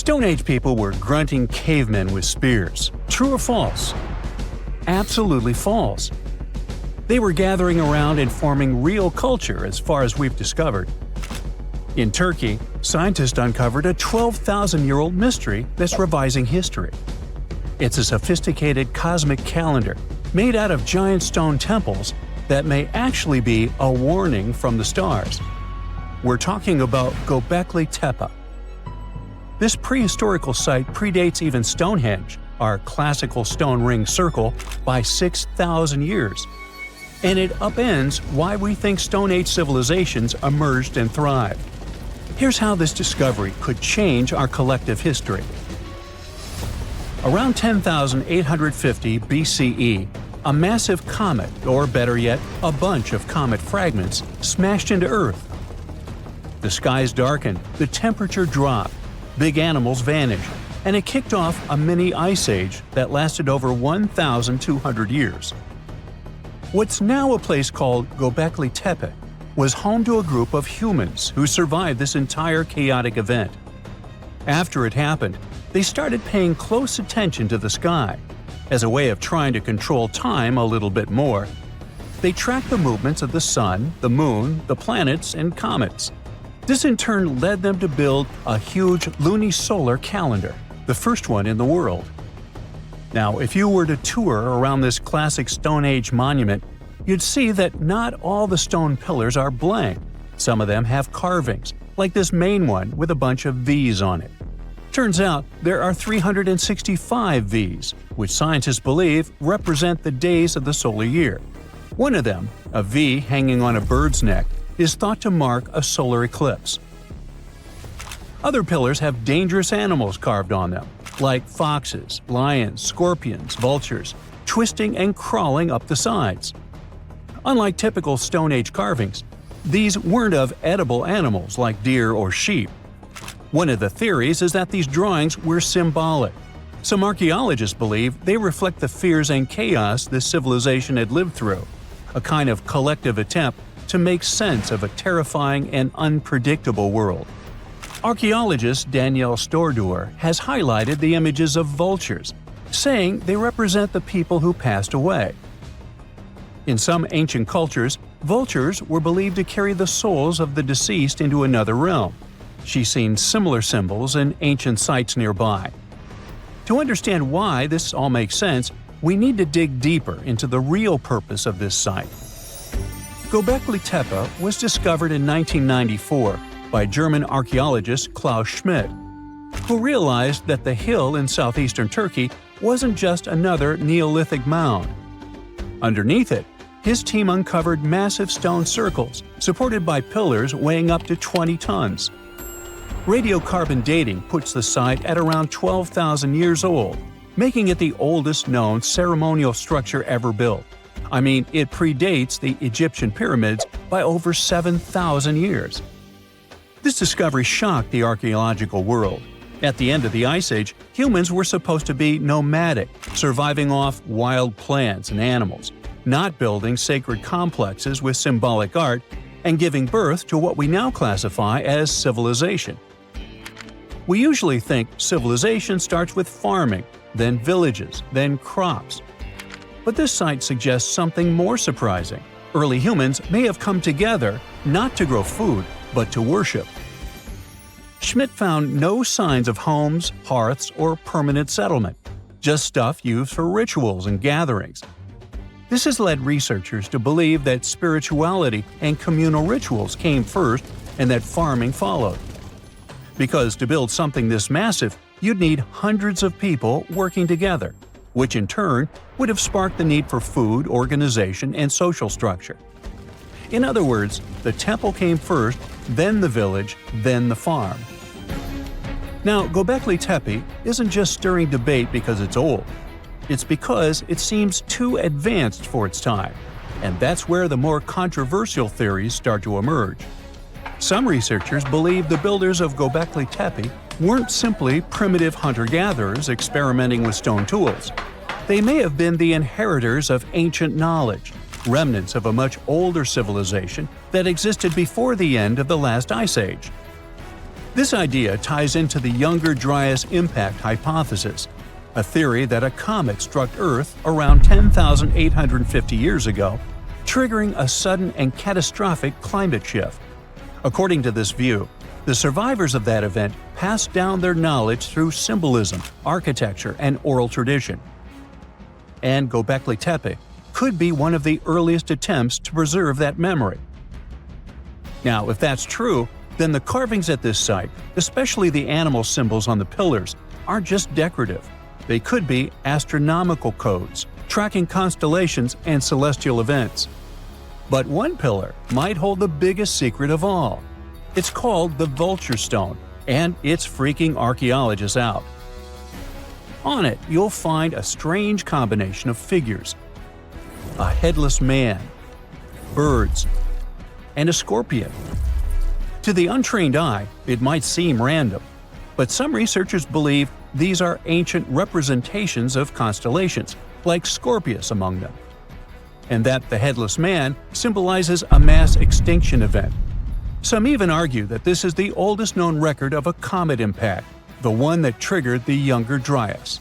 Stone Age people were grunting cavemen with spears. True or false? Absolutely false. They were gathering around and forming real culture as far as we've discovered. In Turkey, scientists uncovered a 12,000-year-old mystery that's revising history. It's a sophisticated cosmic calendar made out of giant stone temples that may actually be a warning from the stars. We're talking about Göbekli Tepe. This prehistorical site predates even Stonehenge, our classical stone ring circle, by 6,000 years. And it upends why we think Stone Age civilizations emerged and thrived. Here's how this discovery could change our collective history. Around 10,850 BCE, a massive comet, or better yet, a bunch of comet fragments, smashed into Earth. The skies darkened, the temperature dropped, big animals vanished, and it kicked off a mini ice age that lasted over 1,200 years. What's now a place called Göbekli Tepe was home to a group of humans who survived this entire chaotic event. After it happened, they started paying close attention to the sky. As a way of trying to control time a little bit more, they tracked the movements of the sun, the moon, the planets, and comets. This in turn led them to build a huge lunisolar calendar, the first one in the world. Now, if you were to tour around this classic Stone Age monument, you'd see that not all the stone pillars are blank. Some of them have carvings, like this main one with a bunch of V's on it. Turns out there are 365 V's, which scientists believe represent the days of the solar year. One of them, a V hanging on a bird's neck, is thought to mark a solar eclipse. Other pillars have dangerous animals carved on them, like foxes, lions, scorpions, vultures, twisting and crawling up the sides. Unlike typical Stone Age carvings, these weren't of edible animals like deer or sheep. One of the theories is that these drawings were symbolic. Some archaeologists believe they reflect the fears and chaos this civilization had lived through, a kind of collective attempt to make sense of a terrifying and unpredictable world. Archaeologist Danielle Stordur has highlighted the images of vultures, saying they represent the people who passed away. In some ancient cultures, vultures were believed to carry the souls of the deceased into another realm. She's seen similar symbols in ancient sites nearby. To understand why this all makes sense, we need to dig deeper into the real purpose of this site. Göbekli Tepe was discovered in 1994 by German archaeologist Klaus Schmidt, who realized that the hill in southeastern Turkey wasn't just another Neolithic mound. Underneath it, his team uncovered massive stone circles supported by pillars weighing up to 20 tons. Radiocarbon dating puts the site at around 12,000 years old, making it the oldest known ceremonial structure ever built. I mean, it predates the Egyptian pyramids by over 7,000 years. This discovery shocked the archaeological world. At the end of the Ice Age, humans were supposed to be nomadic, surviving off wild plants and animals, not building sacred complexes with symbolic art, and giving birth to what we now classify as civilization. We usually think civilization starts with farming, then villages, then crops. But this site suggests something more surprising. Early humans may have come together not to grow food, but to worship. Schmidt found no signs of homes, hearths, or permanent settlement, just stuff used for rituals and gatherings. This has led researchers to believe that spirituality and communal rituals came first and that farming followed. Because to build something this massive, you'd need hundreds of people working together, which in turn would have sparked the need for food, organization, and social structure. In other words, the temple came first, then the village, then the farm. Now, Göbekli Tepe isn't just stirring debate because it's old. It's because it seems too advanced for its time, and that's where the more controversial theories start to emerge. Some researchers believe the builders of Göbekli Tepe weren't simply primitive hunter-gatherers experimenting with stone tools. They may have been the inheritors of ancient knowledge, remnants of a much older civilization that existed before the end of the last ice age. This idea ties into the Younger Dryas impact hypothesis, a theory that a comet struck Earth around 10,850 years ago, triggering a sudden and catastrophic climate shift. According to this view, the survivors of that event passed down their knowledge through symbolism, architecture, and oral tradition. And Göbekli Tepe could be one of the earliest attempts to preserve that memory. Now, if that's true, then the carvings at this site, especially the animal symbols on the pillars, aren't just decorative. They could be astronomical codes, tracking constellations and celestial events. But one pillar might hold the biggest secret of all. It's called the Vulture Stone, and it's freaking archaeologists out. On it, you'll find a strange combination of figures: a headless man, birds, and a scorpion. To the untrained eye, it might seem random, but some researchers believe these are ancient representations of constellations, like Scorpius among them, and that the headless man symbolizes a mass extinction event. Some even argue that this is the oldest known record of a comet impact, the one that triggered the Younger Dryas.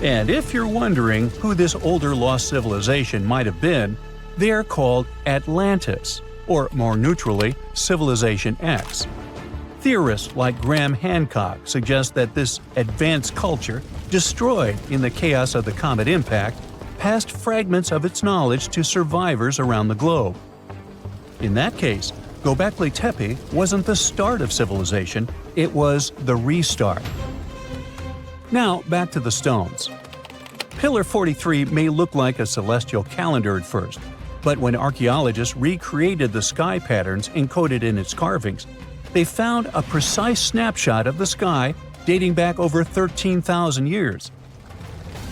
And if you're wondering who this older lost civilization might have been, they are called Atlantis, or more neutrally, Civilization X. Theorists like Graham Hancock suggest that this advanced culture, destroyed in the chaos of the comet impact, passed fragments of its knowledge to survivors around the globe. In that case, Göbekli Tepe wasn't the start of civilization, it was the restart. Now, back to the stones. Pillar 43 may look like a celestial calendar at first, but when archaeologists recreated the sky patterns encoded in its carvings, they found a precise snapshot of the sky dating back over 13,000 years.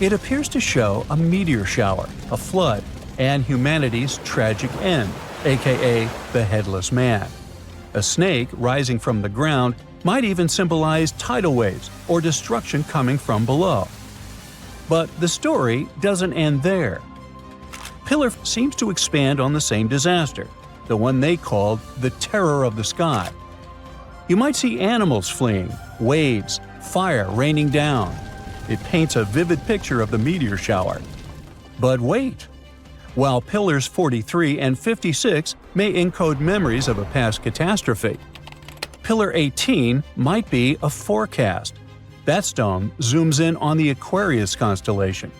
It appears to show a meteor shower, a flood, and humanity's tragic end, aka the Headless Man. A snake rising from the ground might even symbolize tidal waves or destruction coming from below. But the story doesn't end there. Pillar seems to expand on the same disaster, the one they called the Terror of the Sky. You might see animals fleeing, waves, fire raining down. It paints a vivid picture of the meteor shower. But wait! While Pillars 43 and 56 may encode memories of a past catastrophe, Pillar 18 might be a forecast. That stone zooms in on the Aquarius constellation.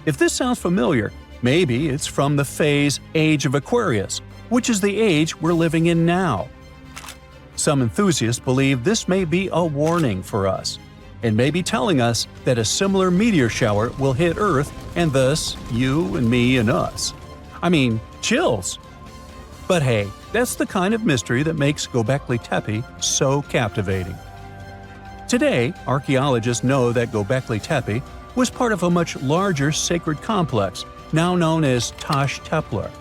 If this sounds familiar, maybe it's from the phase Age of Aquarius, which is the age we're living in now. Some enthusiasts believe this may be a warning for us, and may be telling us that a similar meteor shower will hit Earth and thus you and me and us. I mean, chills! But hey, that's the kind of mystery that makes Göbekli Tepe so captivating. Today, archaeologists know that Göbekli Tepe was part of a much larger sacred complex, now known as Taş Tepeler,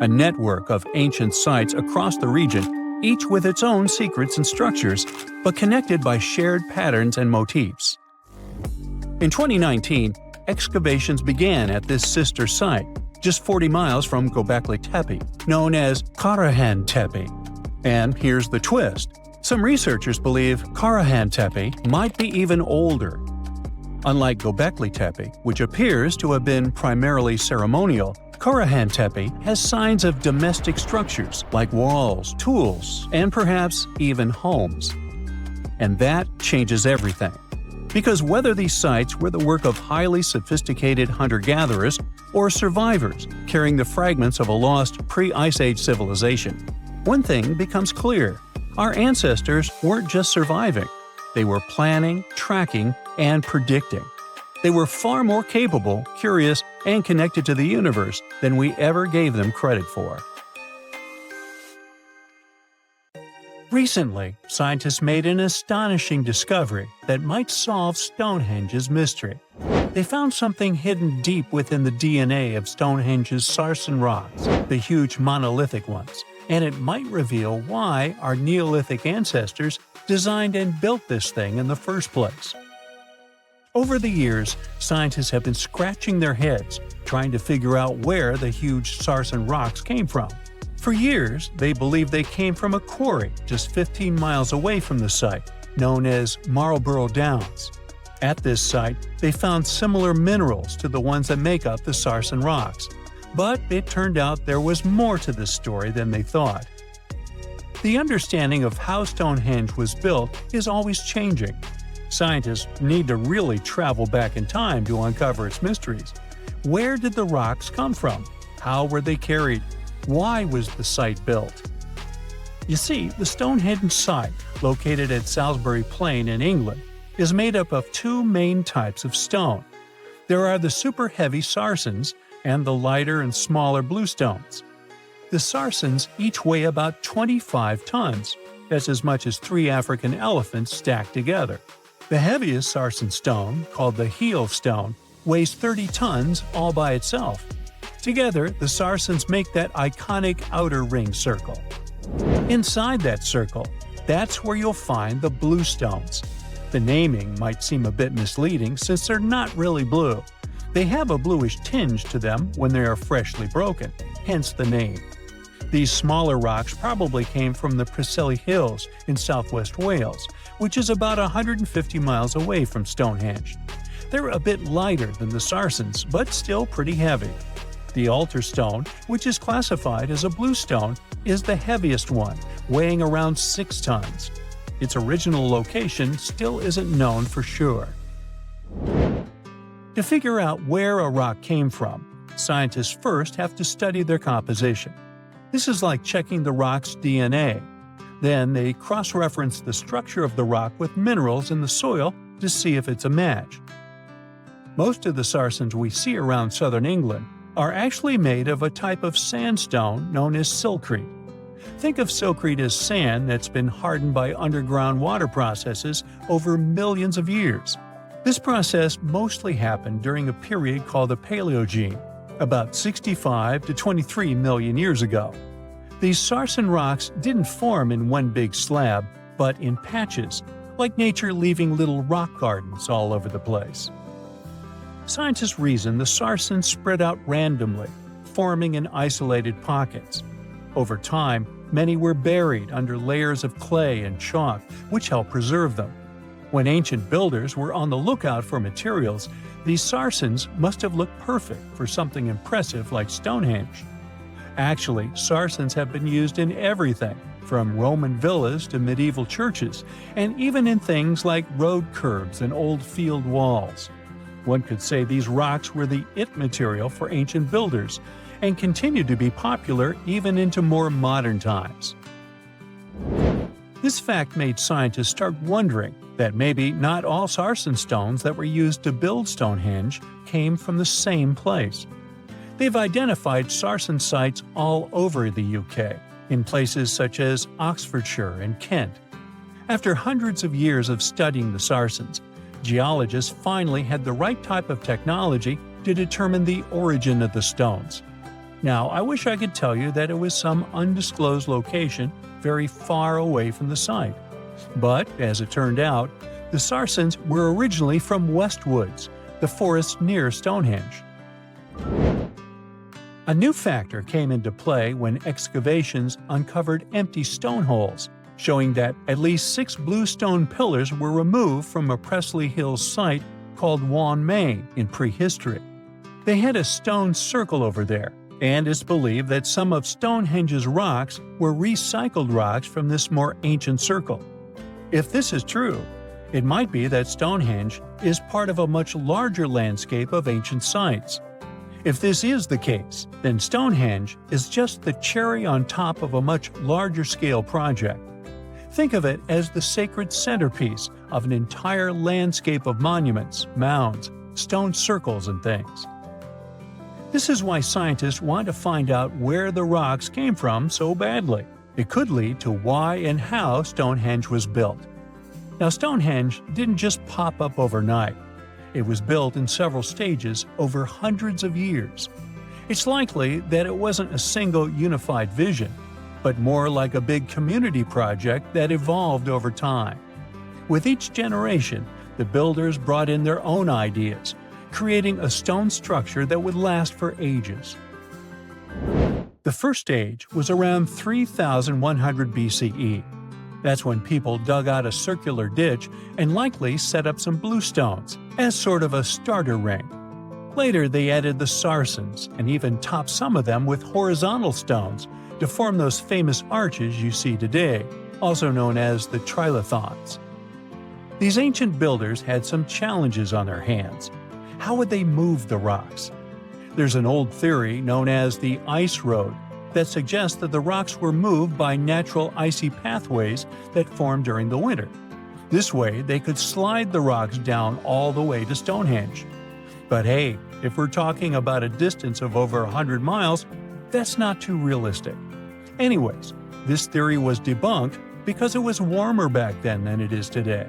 a network of ancient sites across the region, each with its own secrets and structures, but connected by shared patterns and motifs. In 2019, excavations began at this sister site, just 40 miles from Göbekli Tepe, known as Karahan Tepe. And here's the twist. Some researchers believe Karahan Tepe might be even older. Unlike Göbekli Tepe, which appears to have been primarily ceremonial, Karahan Tepe has signs of domestic structures like walls, tools, and perhaps even homes. And that changes everything. Because whether these sites were the work of highly sophisticated hunter-gatherers or survivors carrying the fragments of a lost pre-Ice Age civilization, one thing becomes clear. Our ancestors weren't just surviving. They were planning, tracking, and predicting. They were far more capable, curious, and connected to the universe than we ever gave them credit for. Recently, scientists made an astonishing discovery that might solve Stonehenge's mystery. They found something hidden deep within the DNA of Stonehenge's sarsen rocks, the huge monolithic ones, and it might reveal why our Neolithic ancestors designed and built this thing in the first place. Over the years, scientists have been scratching their heads trying to figure out where the huge sarsen rocks came from. For years, they believed they came from a quarry just 15 miles away from the site, known as Marlborough Downs. At this site, they found similar minerals to the ones that make up the Sarsen rocks. But it turned out there was more to this story than they thought. The understanding of how Stonehenge was built is always changing. Scientists need to really travel back in time to uncover its mysteries. Where did the rocks come from? How were they carried? Why was the site built? You see, the Stonehenge site, located at Salisbury Plain in England, is made up of two main types of stone. There are the super heavy Sarsens and the lighter and smaller bluestones. The Sarsens each weigh about 25 tons. That's as much as 3 African elephants stacked together. The heaviest Sarsen stone, called the heel stone, weighs 30 tons all by itself. Together, the Sarsens make that iconic outer ring circle. Inside that circle, that's where you'll find the bluestones. The naming might seem a bit misleading since they're not really blue. They have a bluish tinge to them when they are freshly broken, hence the name. These smaller rocks probably came from the Preseli Hills in southwest Wales, which is about 150 miles away from Stonehenge. They're a bit lighter than the Sarsens, but still pretty heavy. The altar stone, which is classified as a bluestone, is the heaviest one, weighing around 6 tons. Its original location still isn't known for sure. To figure out where a rock came from, scientists first have to study their composition. This is like checking the rock's DNA. Then they cross-reference the structure of the rock with minerals in the soil to see if it's a match. Most of the Sarsens we see around southern England are actually made of a type of sandstone known as silcrete. Think of silcrete as sand that's been hardened by underground water processes over millions of years. This process mostly happened during a period called the Paleogene, about 65 to 23 million years ago. These Sarsen rocks didn't form in one big slab, but in patches, like nature leaving little rock gardens all over the place. Scientists reason the Sarsens spread out randomly, forming in isolated pockets. Over time, many were buried under layers of clay and chalk, which helped preserve them. When ancient builders were on the lookout for materials, these Sarsens must have looked perfect for something impressive like Stonehenge. Actually, Sarsens have been used in everything, from Roman villas to medieval churches, and even in things like road curbs and old field walls. One could say these rocks were the it material for ancient builders, and continue to be popular even into more modern times. This fact made scientists start wondering that maybe not all Sarsen stones that were used to build Stonehenge came from the same place. They've identified Sarsen sites all over the UK, in places such as Oxfordshire and Kent. After hundreds of years of studying the Sarsens, geologists finally had the right type of technology to determine the origin of the stones. Now, I wish I could tell you that it was some undisclosed location very far away from the site. But, as it turned out, the Sarsens were originally from Westwoods, the forest near Stonehenge. A new factor came into play when excavations uncovered empty stone holes, showing that at least 6 bluestone pillars were removed from a Preseli Hills site called Wan Main in prehistory. They had a stone circle over there, and it's believed that some of Stonehenge's rocks were recycled rocks from this more ancient circle. If this is true, it might be that Stonehenge is part of a much larger landscape of ancient sites. If this is the case, then Stonehenge is just the cherry on top of a much larger scale project. Think of it as the sacred centerpiece of an entire landscape of monuments, mounds, stone circles, and things. This is why scientists want to find out where the rocks came from so badly. It could lead to why and how Stonehenge was built. Now, Stonehenge didn't just pop up overnight. It was built in several stages over hundreds of years. It's likely that it wasn't a single unified vision, but more like a big community project that evolved over time. With each generation, the builders brought in their own ideas, creating a stone structure that would last for ages. The The first stage was around 3100 BCE. That's when people dug out a circular ditch and likely set up some bluestones as sort of a starter ring. Later they added the Sarsens and even topped some of them with horizontal stones to form those famous arches you see today, also known as the trilithons. These ancient builders had some challenges on their hands. How would they move the rocks? There's an old theory known as the ice road that suggests that the rocks were moved by natural icy pathways that formed during the winter. This way, they could slide the rocks down all the way to Stonehenge. But hey, if we're talking about a distance of over 100 miles, that's not too realistic. Anyways, this theory was debunked because it was warmer back then than it is today.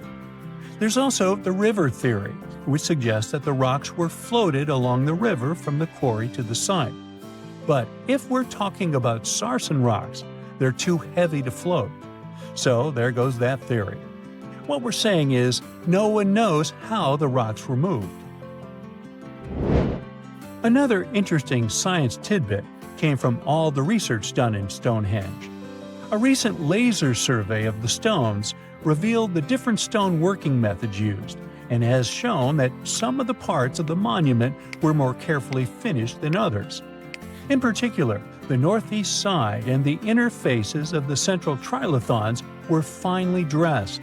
There's also the river theory, which suggests that the rocks were floated along the river from the quarry to the site. But if we're talking about Sarsen rocks, they're too heavy to float. So there goes that theory. What we're saying is, no one knows how the rocks were moved. Another interesting science tidbit came from all the research done in Stonehenge. A recent laser survey of the stones revealed the different stone working methods used, and has shown that some of the parts of the monument were more carefully finished than others. In particular, the northeast side and the inner faces of the central trilithons were finely dressed.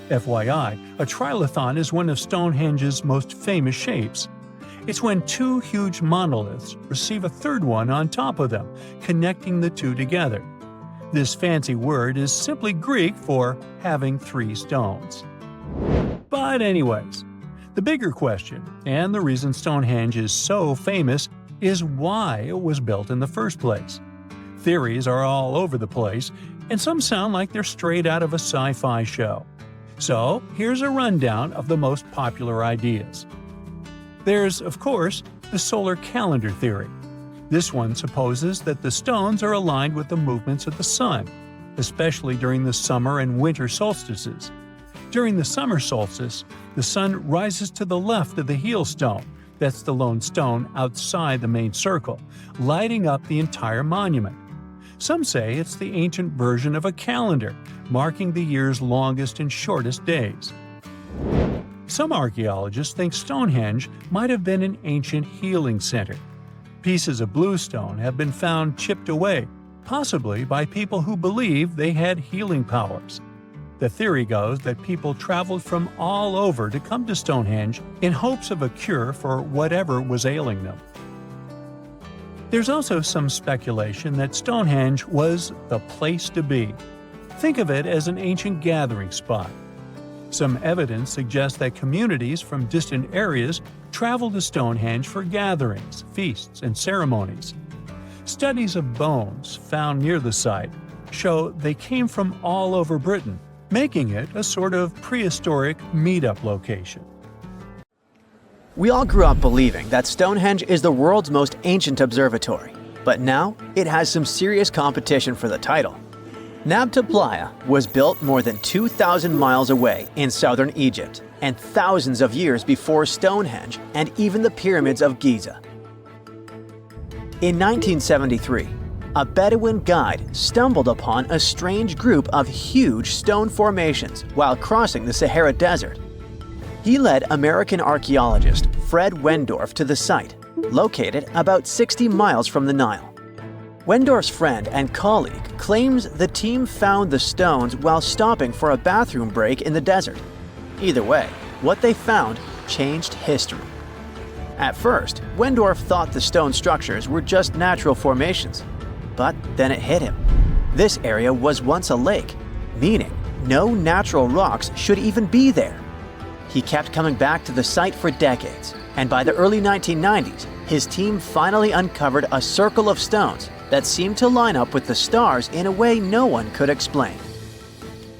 FYI, a trilithon is one of Stonehenge's most famous shapes. It's when two huge monoliths receive a third one on top of them, connecting the two together. This fancy word is simply Greek for having three stones. But anyways, the bigger question, and the reason Stonehenge is so famous, is why it was built in the first place. Theories are all over the place, and some sound like they're straight out of a sci-fi show. So here's a rundown of the most popular ideas. There's, of course, the solar calendar theory. This one supposes that the stones are aligned with the movements of the sun, especially during the summer and winter solstices. During the summer solstice, the sun rises to the left of the heel stone, that's the lone stone outside the main circle, lighting up the entire monument. Some say it's the ancient version of a calendar, marking the year's longest and shortest days. Some archaeologists think Stonehenge might have been an ancient healing center. Pieces of bluestone have been found chipped away, possibly by people who believed they had healing powers. The theory goes that people traveled from all over to come to Stonehenge in hopes of a cure for whatever was ailing them. There's also some speculation that Stonehenge was the place to be. Think of it as an ancient gathering spot. Some evidence suggests that communities from distant areas traveled to Stonehenge for gatherings, feasts, and ceremonies. Studies of bones found near the site show they came from all over Britain, making it a sort of prehistoric meetup location. We all grew up believing that Stonehenge is the world's most ancient observatory, but now it has some serious competition for the title. Nabta Playa was built more than 2,000 miles away in southern Egypt, and thousands of years before Stonehenge and even the pyramids of Giza. In 1973, a Bedouin guide stumbled upon a strange group of huge stone formations while crossing the Sahara Desert. He led American archaeologist Fred Wendorf to the site, located about 60 miles from the Nile. Wendorf's friend and colleague claims the team found the stones while stopping for a bathroom break in the desert. Either way, what they found changed history. At first, Wendorf thought the stone structures were just natural formations. But then it hit him. This area was once a lake, meaning no natural rocks should even be there. He kept coming back to the site for decades, and by the early 1990s, his team finally uncovered a circle of stones that seemed to line up with the stars in a way no one could explain.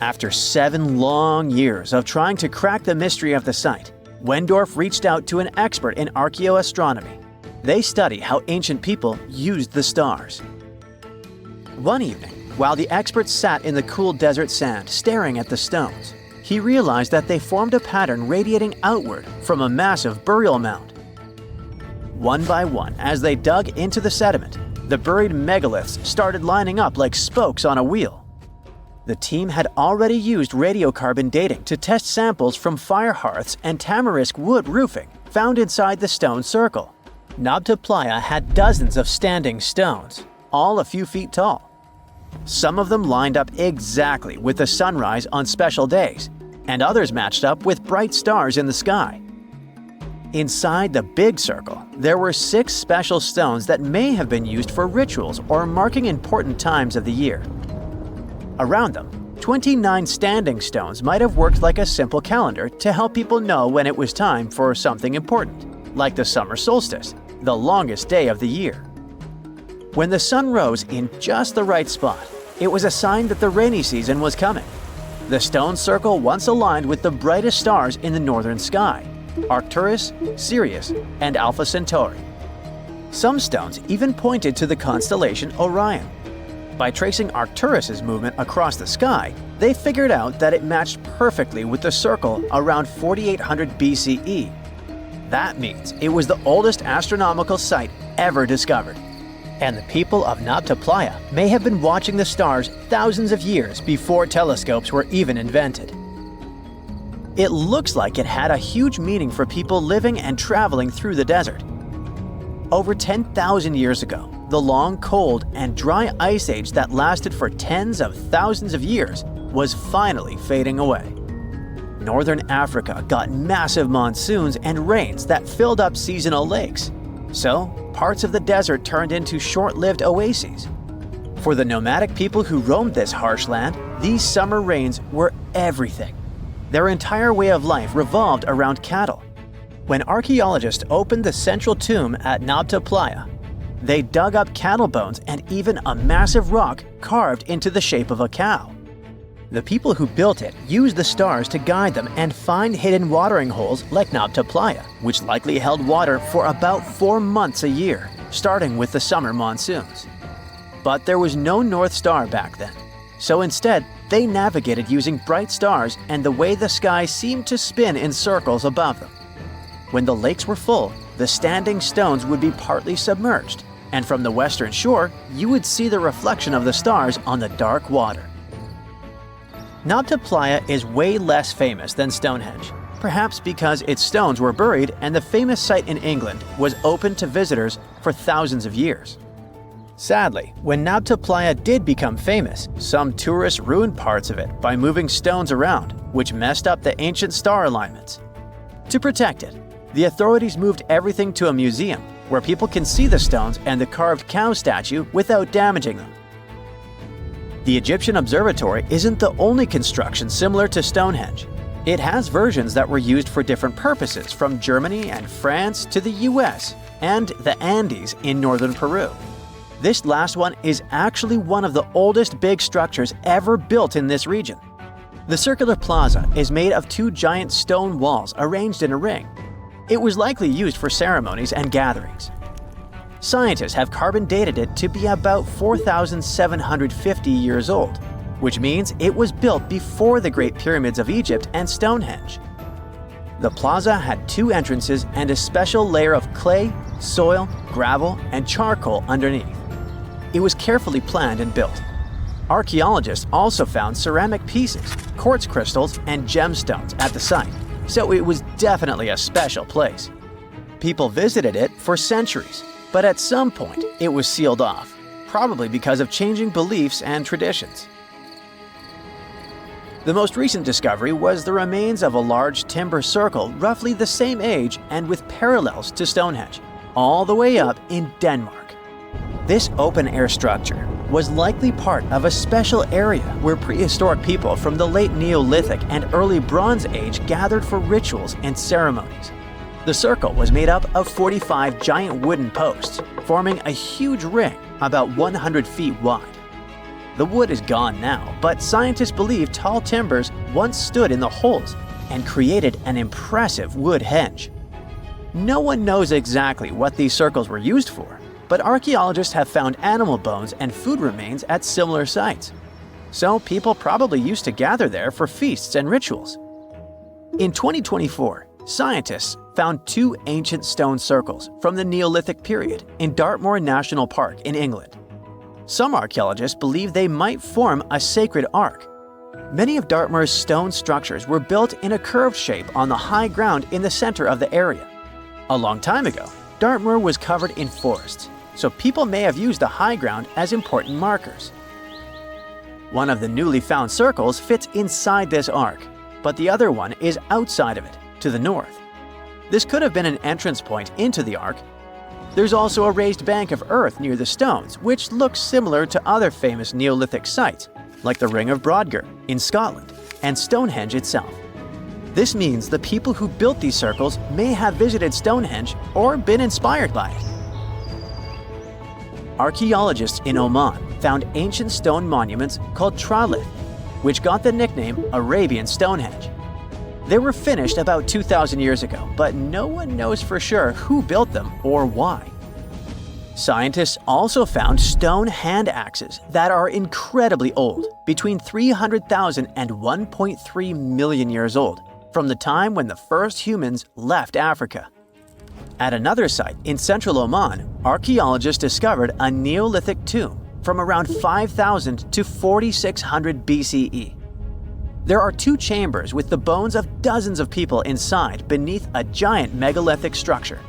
After 7 long years of trying to crack the mystery of the site, Wendorf reached out to an expert in archaeoastronomy. They study how ancient people used the stars. One evening, while the expert sat in the cool desert sand staring at the stones, he realized that they formed a pattern radiating outward from a massive burial mound. One by one, as they dug into the sediment, the buried megaliths started lining up like spokes on a wheel. The team had already used radiocarbon dating to test samples from fire hearths and tamarisk wood roofing found inside the stone circle. Nabta Playa had dozens of standing stones, all a few feet tall. Some of them lined up exactly with the sunrise on special days, and others matched up with bright stars in the sky. Inside the big circle, there were 6 special stones that may have been used for rituals or marking important times of the year. Around them, 29 standing stones might have worked like a simple calendar to help people know when it was time for something important, like the summer solstice, the longest day of the year. When the sun rose in just the right spot, it was a sign that the rainy season was coming. The stone circle once aligned with the brightest stars in the northern sky: Arcturus, Sirius, and Alpha Centauri. Some stones even pointed to the constellation Orion. By tracing Arcturus's movement across the sky, they figured out that it matched perfectly with the circle around 4800 BCE. That means it was the oldest astronomical site ever discovered. And the people of Nabta Playa may have been watching the stars thousands of years before telescopes were even invented. It looks like it had a huge meaning for people living and traveling through the desert. Over 10,000 years ago, the long, cold, and dry ice age that lasted for tens of thousands of years was finally fading away. Northern Africa got massive monsoons and rains that filled up seasonal lakes. So, parts of the desert turned into short-lived oases. For the nomadic people who roamed this harsh land, these summer rains were everything. Their entire way of life revolved around cattle. When archaeologists opened the central tomb at Nabta Playa, they dug up cattle bones and even a massive rock carved into the shape of a cow. The people who built it used the stars to guide them and find hidden watering holes like Nabta Playa, which likely held water for about 4 months a year, starting with the summer monsoons. But there was no North Star back then, so instead, they navigated using bright stars and the way the sky seemed to spin in circles above them. When the lakes were full, the standing stones would be partly submerged, and from the western shore, you would see the reflection of the stars on the dark water. Nabta Playa is way less famous than Stonehenge, perhaps because its stones were buried and the famous site in England was open to visitors for thousands of years. Sadly, when Nabta Playa did become famous, some tourists ruined parts of it by moving stones around, which messed up the ancient star alignments. To protect it, the authorities moved everything to a museum where people can see the stones and the carved cow statue without damaging them. The Egyptian Observatory isn't the only construction similar to Stonehenge. It has versions that were used for different purposes, from Germany and France to the US and the Andes in northern Peru. This last one is actually one of the oldest big structures ever built in this region. The circular plaza is made of 2 giant stone walls arranged in a ring. It was likely used for ceremonies and gatherings. Scientists have carbon dated it to be about 4,750 years old, which means it was built before the Great Pyramids of Egypt and Stonehenge. The plaza had 2 entrances and a special layer of clay, soil, gravel, and charcoal underneath. It was carefully planned and built. Archaeologists also found ceramic pieces, quartz crystals, and gemstones at the site, so it was definitely a special place. People visited it for centuries, but at some point it was sealed off, probably because of changing beliefs and traditions. The most recent discovery was the remains of a large timber circle roughly the same age and with parallels to Stonehenge, all the way up in Denmark. This open-air structure was likely part of a special area where prehistoric people from the late Neolithic and early Bronze Age gathered for rituals and ceremonies. The circle was made up of 45 giant wooden posts, forming a huge ring about 100 feet wide. The wood is gone now, but scientists believe tall timbers once stood in the holes and created an impressive wood henge. No one knows exactly what these circles were used for, but archaeologists have found animal bones and food remains at similar sites. So people probably used to gather there for feasts and rituals. In 2024, Scientists found two ancient stone circles from the Neolithic period in Dartmoor National Park in England. Some archaeologists believe they might form a sacred ark. Many of Dartmoor's stone structures were built in a curved shape on the high ground in the center of the area. A long time ago, Dartmoor was covered in forests, so people may have used the high ground as important markers. One of the newly found circles fits inside this ark, but the other one is outside of it, to the north. This could have been an entrance point into the ark. There's also a raised bank of earth near the stones, which looks similar to other famous Neolithic sites, like the Ring of Brodgar in Scotland and Stonehenge itself. This means the people who built these circles may have visited Stonehenge or been inspired by it. Archaeologists in Oman found ancient stone monuments called tralith, which got the nickname Arabian Stonehenge. They were finished about 2,000 years ago, but no one knows for sure who built them or why. Scientists also found stone hand axes that are incredibly old, between 300,000 and 1.3 million years old, from the time when the first humans left Africa. At another site in central Oman, archaeologists discovered a Neolithic tomb from around 5,000 to 4,600 BCE. There are two chambers with the bones of dozens of people inside beneath a giant megalithic structure.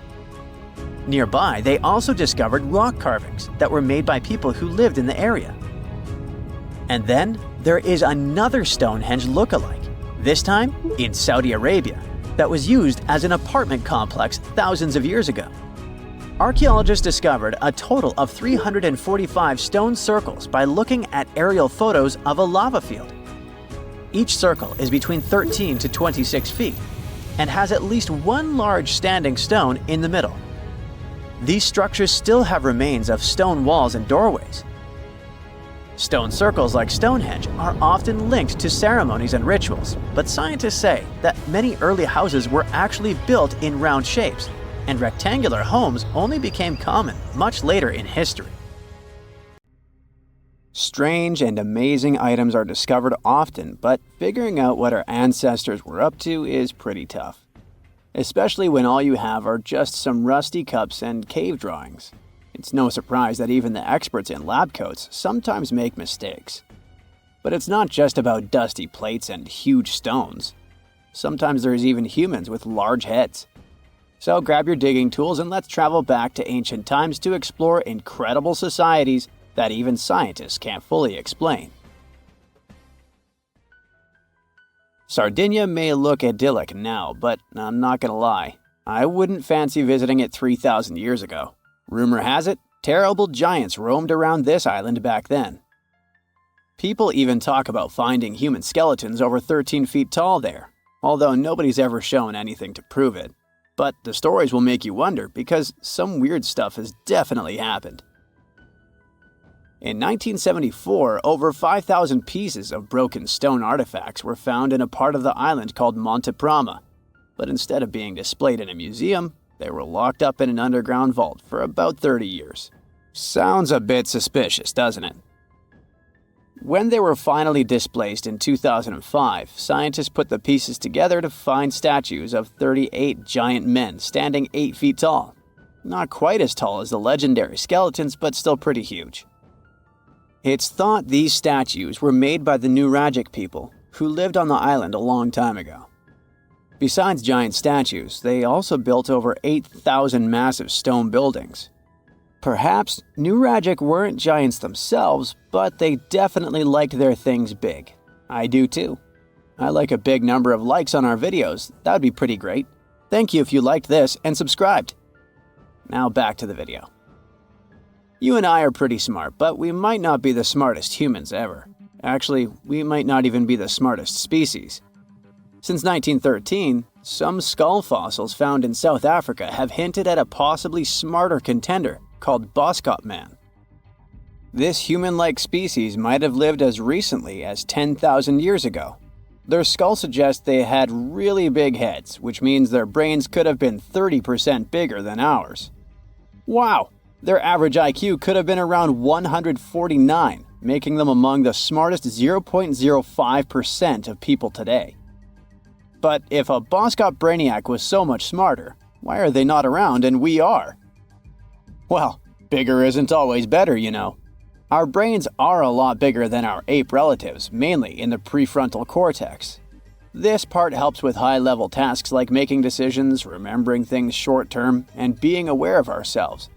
Nearby, they also discovered rock carvings that were made by people who lived in the area. And then there is another Stonehenge look-alike, this time in Saudi Arabia, that was used as an apartment complex thousands of years ago. Archaeologists discovered a total of 345 stone circles by looking at aerial photos of a lava field. Each circle is between 13 to 26 feet and has at least one large standing stone in the middle. These structures still have remains of stone walls and doorways. Stone circles like Stonehenge are often linked to ceremonies and rituals, but scientists say that many early houses were actually built in round shapes, and rectangular homes only became common much later in history. Strange and amazing items are discovered often, but figuring out what our ancestors were up to is pretty tough. Especially when all you have are just some rusty cups and cave drawings. It's no surprise that even the experts in lab coats sometimes make mistakes. But it's not just about dusty plates and huge stones. Sometimes there's even humans with large heads. So grab your digging tools and let's travel back to ancient times to explore incredible societies that even scientists can't fully explain. Sardinia may look idyllic now, but I'm not gonna lie, I wouldn't fancy visiting it 3,000 years ago. Rumor has it, terrible giants roamed around this island back then. People even talk about finding human skeletons over 13 feet tall there, although nobody's ever shown anything to prove it. But the stories will make you wonder because some weird stuff has definitely happened. In 1974, over 5,000 pieces of broken stone artifacts were found in a part of the island called Monte Prama, but instead of being displayed in a museum, they were locked up in an underground vault for about 30 years. Sounds a bit suspicious, doesn't it? When they were finally displaced in 2005, scientists put the pieces together to find statues of 38 giant men standing 8 feet tall. Not quite as tall as the legendary skeletons, but still pretty huge. It's thought these statues were made by the Nuragic people, who lived on the island a long time ago. Besides giant statues, they also built over 8,000 massive stone buildings. Perhaps Nuragic weren't giants themselves, but they definitely liked their things big. I do too. I like a big number of likes on our videos. That would be pretty great. Thank you if you liked this and subscribed. Now back to the video. You and I are pretty smart, but we might not be the smartest humans ever. Actually, we might not even be the smartest species. Since 1913, some skull fossils found in South Africa have hinted at a possibly smarter contender called Boskop Man. This human-like species might have lived as recently as 10,000 years ago. Their skull suggests they had really big heads, which means their brains could have been 30% bigger than ours. Wow! Their average IQ could have been around 149, making them among the smartest 0.05% of people today. But if a boss-cop brainiac was so much smarter, why are they not around and we are? Well, bigger isn't always better, you know. Our brains are a lot bigger than our ape relatives, mainly in the prefrontal cortex. This part helps with high-level tasks like making decisions, remembering things short-term, and being aware of ourselves.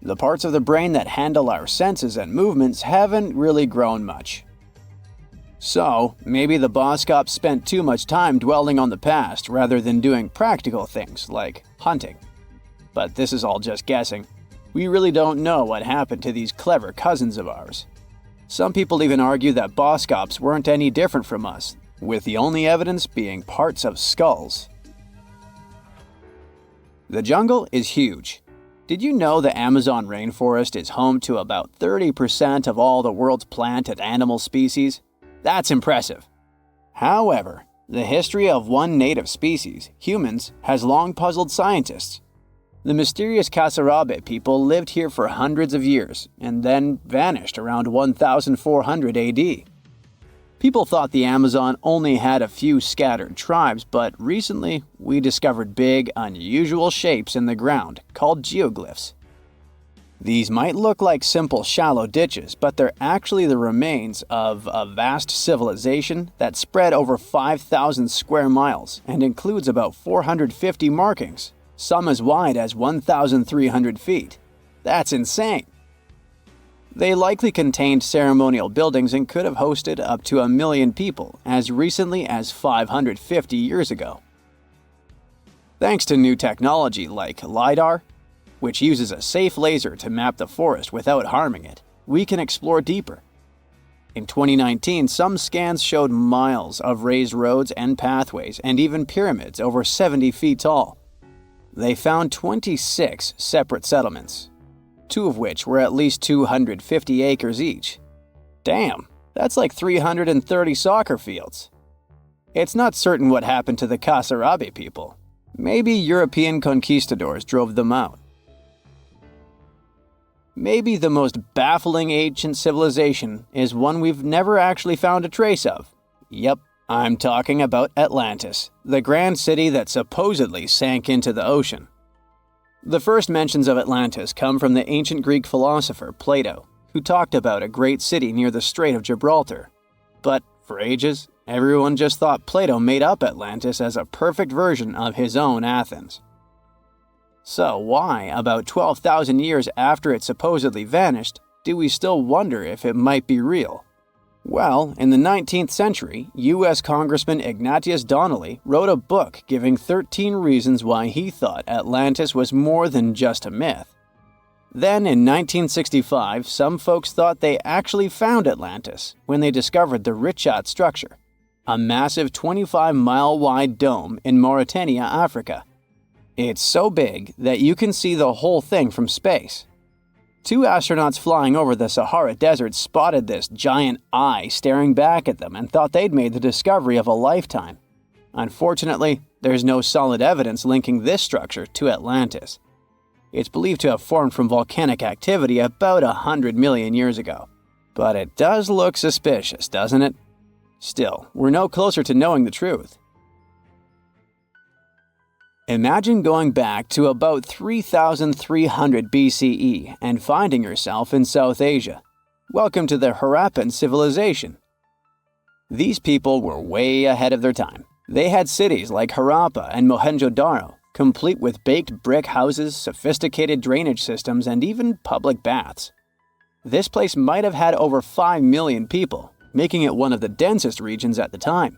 The parts of the brain that handle our senses and movements haven't really grown much. So, maybe the boss cop spent too much time dwelling on the past rather than doing practical things like hunting. But this is all just guessing. We really don't know what happened to these clever cousins of ours. Some people even argue that boss cops weren't any different from us, with the only evidence being parts of skulls. The jungle is huge. Did you know the Amazon rainforest is home to about 30% of all the world's plant and animal species? That's impressive. However, the history of one native species, humans, has long puzzled scientists. The mysterious Kasarabe people lived here for hundreds of years and then vanished around 1400 AD. People thought the Amazon only had a few scattered tribes, but recently we discovered big, unusual shapes in the ground called geoglyphs. These might look like simple shallow ditches, but they're actually the remains of a vast civilization that spread over 5,000 square miles and includes about 450 markings, some as wide as 1,300 feet. That's insane! They likely contained ceremonial buildings and could have hosted up to 1 million people as recently as 550 years ago. Thanks to new technology like LiDAR, which uses a safe laser to map the forest without harming it, we can explore deeper. In 2019, some scans showed miles of raised roads and pathways and even pyramids over 70 feet tall. They found 26 separate settlements, 2 of which were at least 250 acres each. Damn, that's like 330 soccer fields. It's not certain what happened to the Kasarabe people. Maybe European conquistadors drove them out. Maybe the most baffling ancient civilization is one we've never actually found a trace of. Yep, I'm talking about Atlantis, the grand city that supposedly sank into the ocean. The first mentions of Atlantis come from the ancient Greek philosopher Plato, who talked about a great city near the Strait of Gibraltar. But for ages, everyone just thought Plato made up Atlantis as a perfect version of his own Athens. So why, about 12,000 years after it supposedly vanished, do we still wonder if it might be real? Well, in the 19th century, U.S. Congressman Ignatius Donnelly wrote a book giving 13 reasons why he thought Atlantis was more than just a myth. Then, in 1965, some folks thought they actually found Atlantis when they discovered the Richat structure, a massive 25-mile-wide dome in Mauritania, Africa. It's so big that you can see the whole thing from space. 2 astronauts flying over the Sahara Desert spotted this giant eye staring back at them and thought they'd made the discovery of a lifetime. Unfortunately, there's no solid evidence linking this structure to Atlantis. It's believed to have formed from volcanic activity about 100 million years ago. But it does look suspicious, doesn't it? Still, we're no closer to knowing the truth. Imagine going back to about 3,300 BCE and finding yourself in South Asia. Welcome to the Harappan civilization. These people were way ahead of their time. They had cities like Harappa and Mohenjo-Daro, complete with baked brick houses, sophisticated drainage systems, and even public baths. This place might have had over 5 million people, making it one of the densest regions at the time.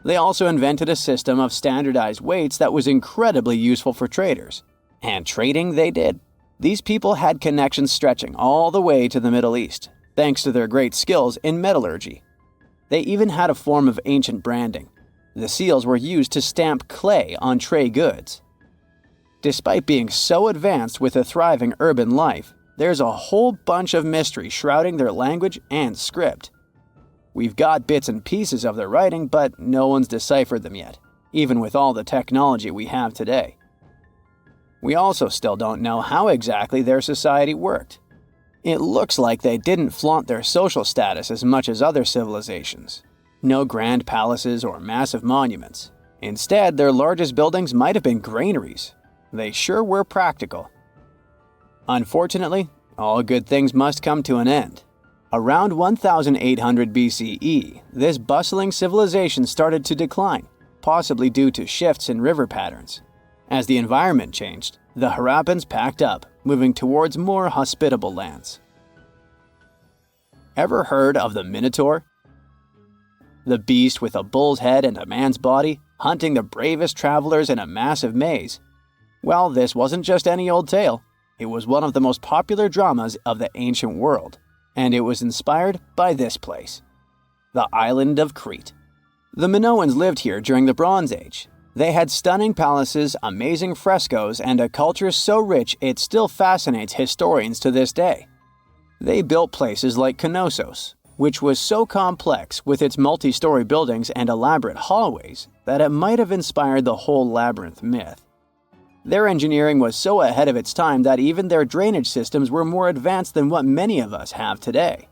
They also invented a system of standardized weights that was incredibly useful for traders. And trading they did. These people had connections stretching all the way to the Middle East, thanks to their great skills in metallurgy. They even had a form of ancient branding. The seals were used to stamp clay on tray goods. Despite being so advanced with a thriving urban life, there's a whole bunch of mystery shrouding their language and script. We've got bits and pieces of their writing, but no one's deciphered them yet, even with all the technology we have today. We also still don't know how exactly their society worked. It looks like they didn't flaunt their social status as much as other civilizations. No grand palaces or massive monuments. Instead, their largest buildings might have been granaries. They sure were practical. Unfortunately, all good things must come to an end. Around 1800 BCE, this bustling civilization started to decline, possibly due to shifts in river patterns. As the environment changed, the Harappans packed up, moving towards more hospitable lands. Ever heard of the Minotaur? The beast with a bull's head and a man's body, hunting the bravest travelers in a massive maze. Well, this wasn't just any old tale. It was one of the most popular dramas of the ancient world, and it was inspired by this place, the island of Crete. The Minoans lived here during the Bronze Age. They had stunning palaces, amazing frescoes, and a culture so rich it still fascinates historians to this day. They built places like Knossos, which was so complex with its multi-story buildings and elaborate hallways that it might have inspired the whole labyrinth myth. Their engineering was so ahead of its time that even their drainage systems were more advanced than what many of us have today.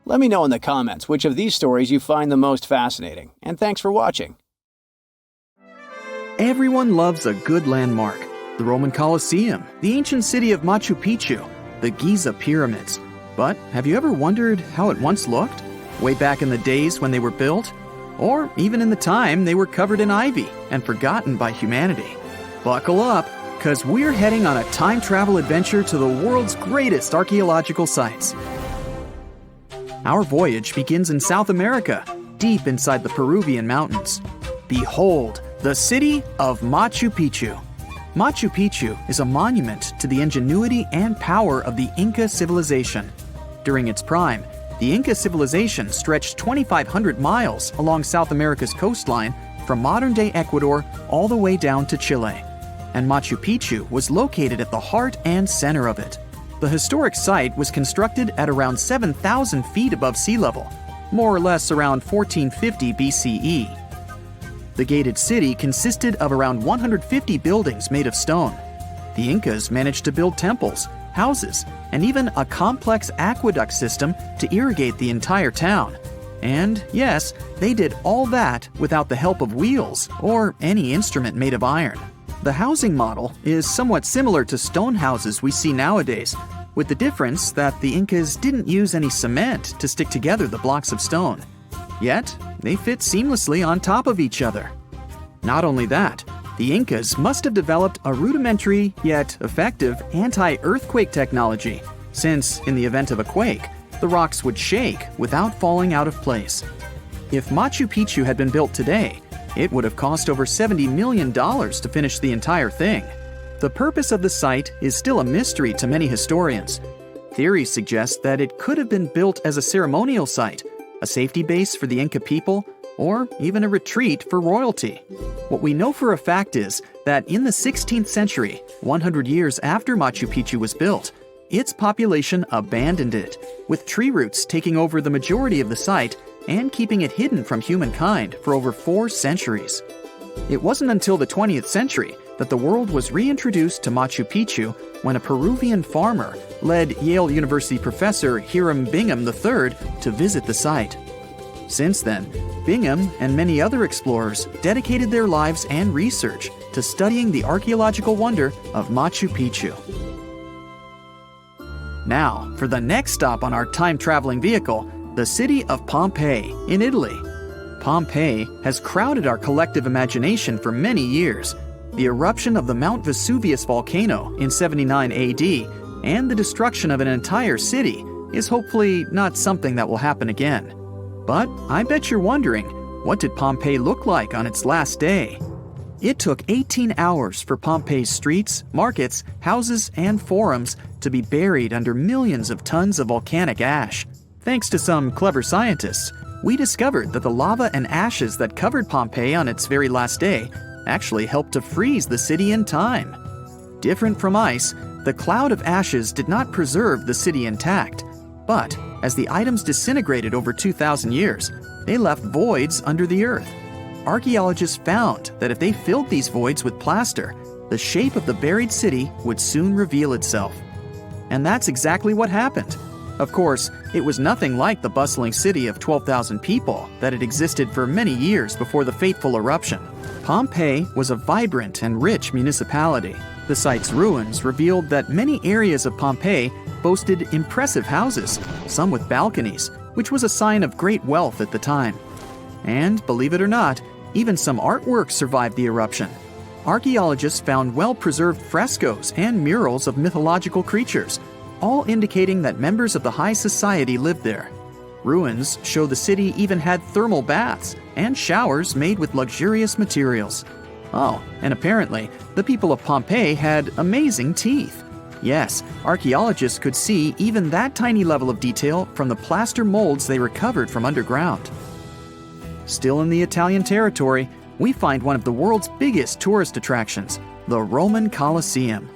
Let me know in the comments which of these stories you find the most fascinating, and thanks for watching. Everyone loves a good landmark. The Roman Colosseum, the ancient city of Machu Picchu, the Giza pyramids. But have you ever wondered how it once looked? Way back in the days when they were built? Or even in the time they were covered in ivy and forgotten by humanity? Buckle up, because we're heading on a time travel adventure to the world's greatest archaeological sites. Our voyage begins in South America, deep inside the Peruvian mountains. Behold, the city of Machu Picchu. Machu Picchu is a monument to the ingenuity and power of the Inca civilization. During its prime, the Inca civilization stretched 2,500 miles along South America's coastline from modern-day Ecuador all the way down to Chile. And Machu Picchu was located at the heart and center of it. The historic site was constructed at around 7,000 feet above sea level, more or less around 1450 BCE. The gated city consisted of around 150 buildings made of stone. The Incas managed to build temples, houses, and even a complex aqueduct system to irrigate the entire town. And yes, they did all that without the help of wheels or any instrument made of iron. The housing model is somewhat similar to stone houses we see nowadays, with the difference that the Incas didn't use any cement to stick together the blocks of stone. Yet, they fit seamlessly on top of each other. Not only that, the Incas must have developed a rudimentary yet effective anti-earthquake technology, since, in the event of a quake, the rocks would shake without falling out of place. If Machu Picchu had been built today, it would have cost over $70 million to finish the entire thing. The purpose of the site is still a mystery to many historians. Theories suggest that it could have been built as a ceremonial site, a safety base for the Inca people, or even a retreat for royalty. What we know for a fact is that in the 16th century, 100 years after Machu Picchu was built, its population abandoned it, with tree roots taking over the majority of the site and keeping it hidden from humankind for over 4 centuries. It wasn't until the 20th century that the world was reintroduced to Machu Picchu when a Peruvian farmer led Yale University professor Hiram Bingham III to visit the site. Since then, Bingham and many other explorers dedicated their lives and research to studying the archaeological wonder of Machu Picchu. Now, for the next stop on our time-traveling vehicle, the city of Pompeii in Italy. Pompeii has crowded our collective imagination for many years. The eruption of the Mount Vesuvius volcano in 79 AD and the destruction of an entire city is hopefully not something that will happen again. But I bet you're wondering, what did Pompeii look like on its last day? It took 18 hours for Pompeii's streets, markets, houses, and forums to be buried under millions of tons of volcanic ash. Thanks to some clever scientists, we discovered that the lava and ashes that covered Pompeii on its very last day actually helped to freeze the city in time. Different from ice, the cloud of ashes did not preserve the city intact, but as the items disintegrated over 2,000 years, they left voids under the earth. Archaeologists found that if they filled these voids with plaster, the shape of the buried city would soon reveal itself. And that's exactly what happened. Of course, It was nothing like the bustling city of 12,000 people that had existed for many years before the fateful eruption. Pompeii was a vibrant and rich municipality. The site's ruins revealed that many areas of Pompeii boasted impressive houses, some with balconies, which was a sign of great wealth at the time. And, believe it or not, even some artworks survived the eruption. Archaeologists found well-preserved frescoes and murals of mythological creatures, all indicating that members of the high society lived there. Ruins show the city even had thermal baths and showers made with luxurious materials. Oh, and apparently, the people of Pompeii had amazing teeth. Yes, archaeologists could see even that tiny level of detail from the plaster molds they recovered from underground. Still in the Italian territory, we find one of the world's biggest tourist attractions, the Roman Colosseum.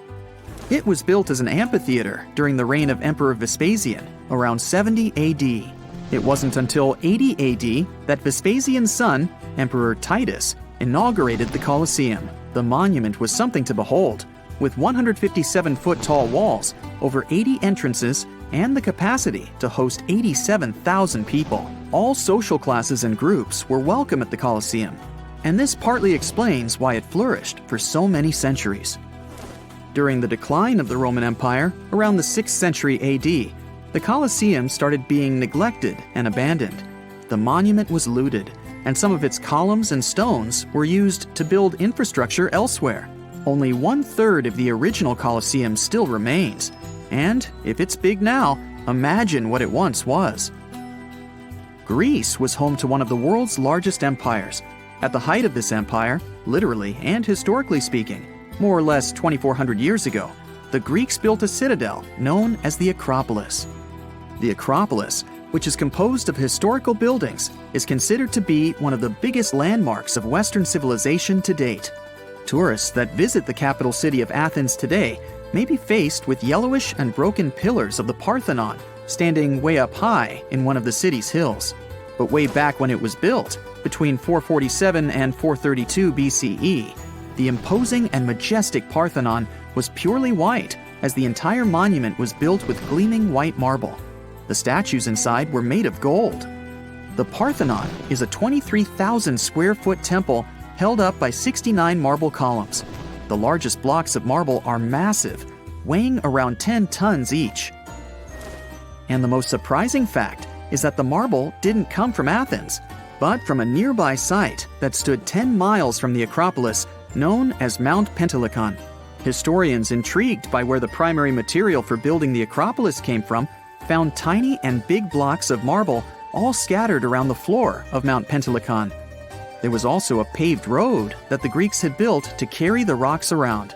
It was built as an amphitheater during the reign of Emperor Vespasian, around 70 AD. It wasn't until 80 AD that Vespasian's son, Emperor Titus, inaugurated the Colosseum. The monument was something to behold, with 157-foot-tall walls, over 80 entrances, and the capacity to host 87,000 people. All social classes and groups were welcome at the Colosseum, and this partly explains why it flourished for so many centuries. During the decline of the Roman Empire, around the 6th century AD, the Colosseum started being neglected and abandoned. The monument was looted, and some of its columns and stones were used to build infrastructure elsewhere. Only 1/3 of the original Colosseum still remains, and if it's big now, imagine what it once was. Greece was home to one of the world's largest empires. At the height of this empire, literally and historically speaking, more or less 2,400 years ago, the Greeks built a citadel known as the Acropolis. The Acropolis, which is composed of historical buildings, is considered to be one of the biggest landmarks of Western civilization to date. Tourists that visit the capital city of Athens today may be faced with yellowish and broken pillars of the Parthenon standing way up high in one of the city's hills. But way back when it was built, between 447 and 432 BCE, the imposing and majestic Parthenon was purely white, as the entire monument was built with gleaming white marble. The statues inside were made of gold. The Parthenon is a 23,000 square foot temple held up by 69 marble columns. The largest blocks of marble are massive, weighing around 10 tons each. And the most surprising fact is that the marble didn't come from Athens, but from a nearby site that stood 10 miles from the Acropolis, known as Mount Pentelicon. Historians intrigued by where the primary material for building the Acropolis came from found tiny and big blocks of marble all scattered around the floor of Mount Pentelicon. There was also a paved road that the Greeks had built to carry the rocks around.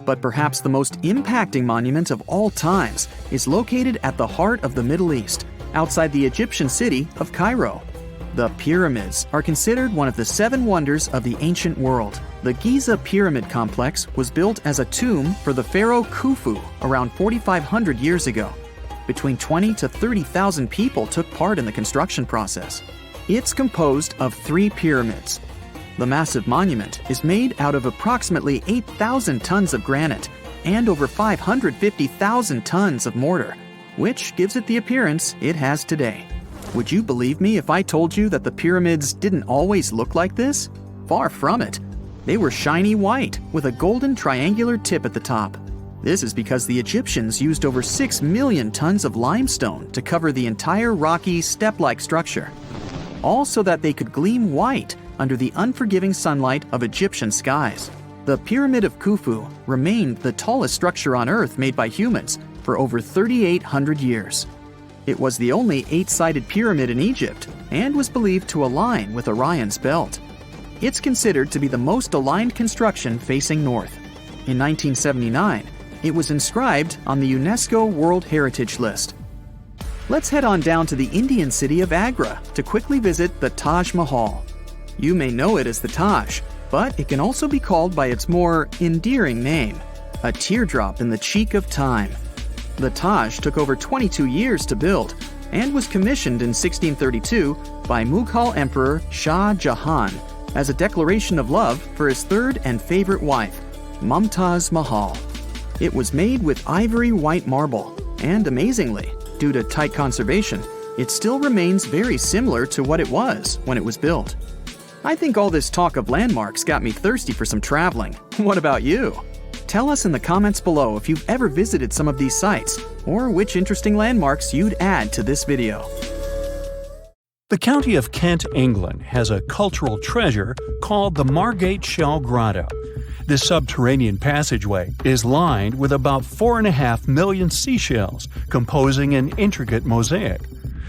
But perhaps the most impacting monument of all times is located at the heart of the Middle East, outside the Egyptian city of Cairo. The pyramids are considered one of the 7 wonders of the ancient world. The Giza Pyramid Complex was built as a tomb for the pharaoh Khufu around 4,500 years ago. Between 20 to 30,000 people took part in the construction process. It's composed of 3 pyramids. The massive monument is made out of approximately 8,000 tons of granite and over 550,000 tons of mortar, which gives it the appearance it has today. Would you believe me if I told you that the pyramids didn't always look like this? Far from it. They were shiny white with a golden triangular tip at the top. This is because the Egyptians used over 6 million tons of limestone to cover the entire rocky, step-like structure, all so that they could gleam white under the unforgiving sunlight of Egyptian skies. The Pyramid of Khufu remained the tallest structure on Earth made by humans for over 3,800 years. It was the only 8-sided pyramid in Egypt and was believed to align with Orion's belt. It's considered to be the most aligned construction facing north. In 1979, it was inscribed on the UNESCO World Heritage List. Let's head on down to the Indian city of Agra to quickly visit the Taj Mahal. You may know it as the Taj, but it can also be called by its more endearing name, a teardrop in the cheek of time. The Taj took over 22 years to build and was commissioned in 1632 by Mughal Emperor Shah Jahan as a declaration of love for his third and favorite wife, Mumtaz Mahal. It was made with ivory white marble, and amazingly, due to tight conservation, it still remains very similar to what it was when it was built. I think all this talk of landmarks got me thirsty for some traveling. What about you? Tell us in the comments below if you've ever visited some of these sites, or which interesting landmarks you'd add to this video. The county of Kent, England, has a cultural treasure called the Margate Shell Grotto. This subterranean passageway is lined with about 4.5 million seashells, composing an intricate mosaic.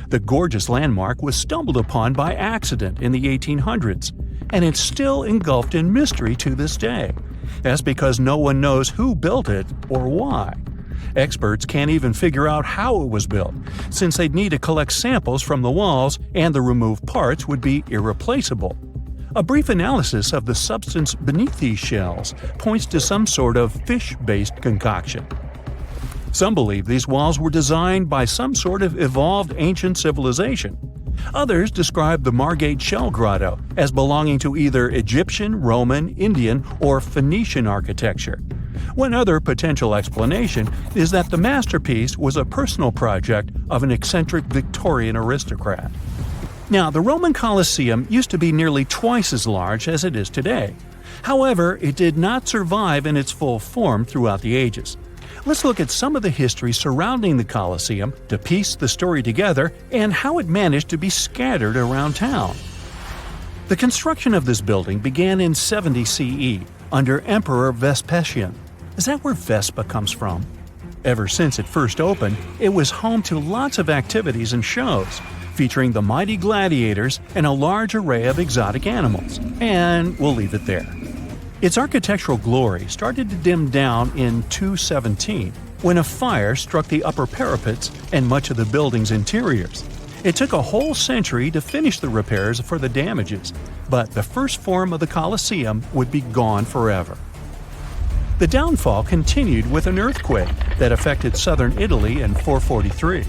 The gorgeous landmark was stumbled upon by accident in the 1800s, and it's still engulfed in mystery to this day. That's because no one knows who built it or why. Experts can't even figure out how it was built, since they'd need to collect samples from the walls and the removed parts would be irreplaceable. A brief analysis of the substance beneath these shells points to some sort of fish-based concoction. Some believe these walls were designed by some sort of evolved ancient civilization. Others describe the Margate Shell Grotto as belonging to either Egyptian, Roman, Indian, or Phoenician architecture. One other potential explanation is that the masterpiece was a personal project of an eccentric Victorian aristocrat. Now, the Roman Colosseum used to be nearly twice as large as it is today. However, it did not survive in its full form throughout the ages. Let's look at some of the history surrounding the Colosseum to piece the story together and how it managed to be scattered around town. The construction of this building began in 70 CE under Emperor Vespasian. Is that where Vespa comes from? Ever since it first opened, it was home to lots of activities and shows, featuring the mighty gladiators and a large array of exotic animals. And we'll leave it there. Its architectural glory started to dim down in 217, when a fire struck the upper parapets and much of the building's interiors. It took a whole century to finish the repairs for the damages, but the first form of the Colosseum would be gone forever. The downfall continued with an earthquake that affected southern Italy in 443.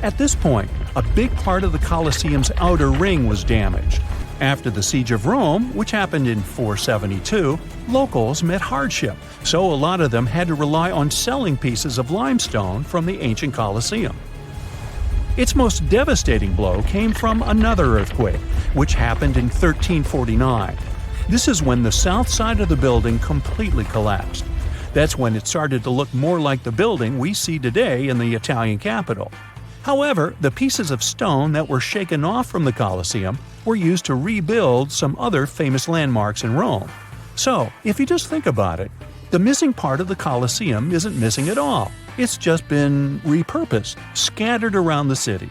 At this point, a big part of the Colosseum's outer ring was damaged. After the Siege of Rome, which happened in 472, locals met hardship, so a lot of them had to rely on selling pieces of limestone from the ancient Colosseum. Its most devastating blow came from another earthquake, which happened in 1349. This is when the south side of the building completely collapsed. That's when it started to look more like the building we see today in the Italian capital. However, the pieces of stone that were shaken off from the Colosseum were used to rebuild some other famous landmarks in Rome. So, if you just think about it, the missing part of the Colosseum isn't missing at all. It's just been repurposed, scattered around the city.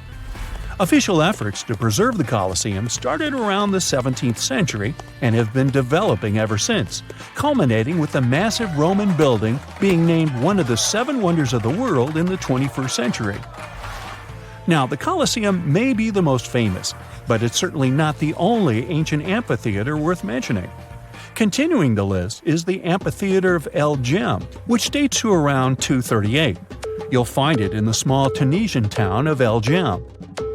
Official efforts to preserve the Colosseum started around the 17th century and have been developing ever since, culminating with the massive Roman building being named one of the 7 wonders of the world in the 21st century. Now, the Colosseum may be the most famous, but it's certainly not the only ancient amphitheater worth mentioning. Continuing the list is the Amphitheater of El Jem, which dates to around 238. You'll find it in the small Tunisian town of El Jem.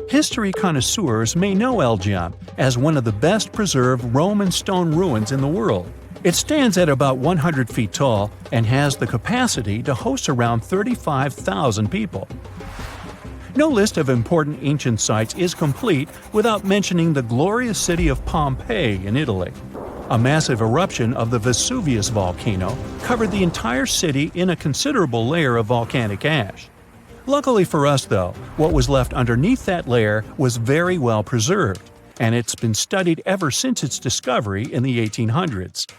History connoisseurs may know El Jem as one of the best preserved Roman stone ruins in the world. It stands at about 100 feet tall and has the capacity to host around 35,000 people. No list of important ancient sites is complete without mentioning the glorious city of Pompeii in Italy. A massive eruption of the Vesuvius volcano covered the entire city in a considerable layer of volcanic ash. Luckily for us, though, what was left underneath that layer was very well preserved, and it's been studied ever since its discovery in the 1800s.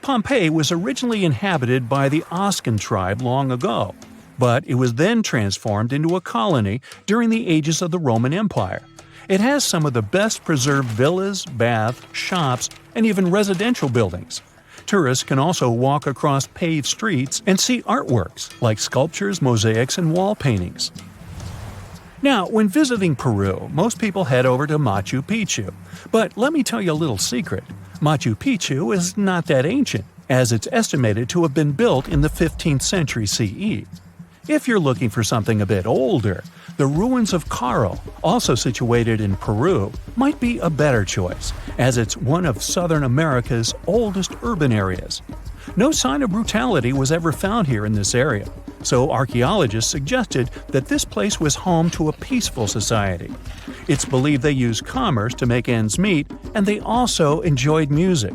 Pompeii was originally inhabited by the Oscan tribe long ago, but it was then transformed into a colony during the ages of the Roman Empire. It has some of the best preserved villas, baths, shops, and even residential buildings. Tourists can also walk across paved streets and see artworks like sculptures, mosaics, and wall paintings. Now, when visiting Peru, most people head over to Machu Picchu. But let me tell you a little secret. Machu Picchu is not that ancient, as it's estimated to have been built in the 15th century CE. If you're looking for something a bit older, the ruins of Caro, also situated in Peru, might be a better choice, as it's one of Southern America's oldest urban areas. No sign of brutality was ever found here in this area, so archaeologists suggested that this place was home to a peaceful society. It's believed they used commerce to make ends meet, and they also enjoyed music.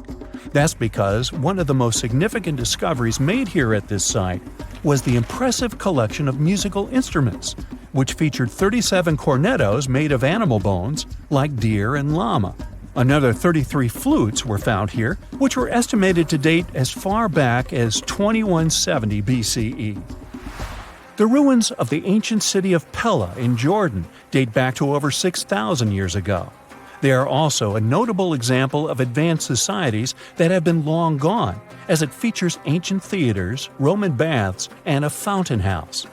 That's because one of the most significant discoveries made here at this site was the impressive collection of musical instruments, which featured 37 cornetos made of animal bones, like deer and llama. Another 33 flutes were found here, which were estimated to date as far back as 2170 BCE. The ruins of the ancient city of Pella in Jordan date back to over 6,000 years ago. They are also a notable example of advanced societies that have been long gone, as it features ancient theaters, Roman baths, and a fountain house.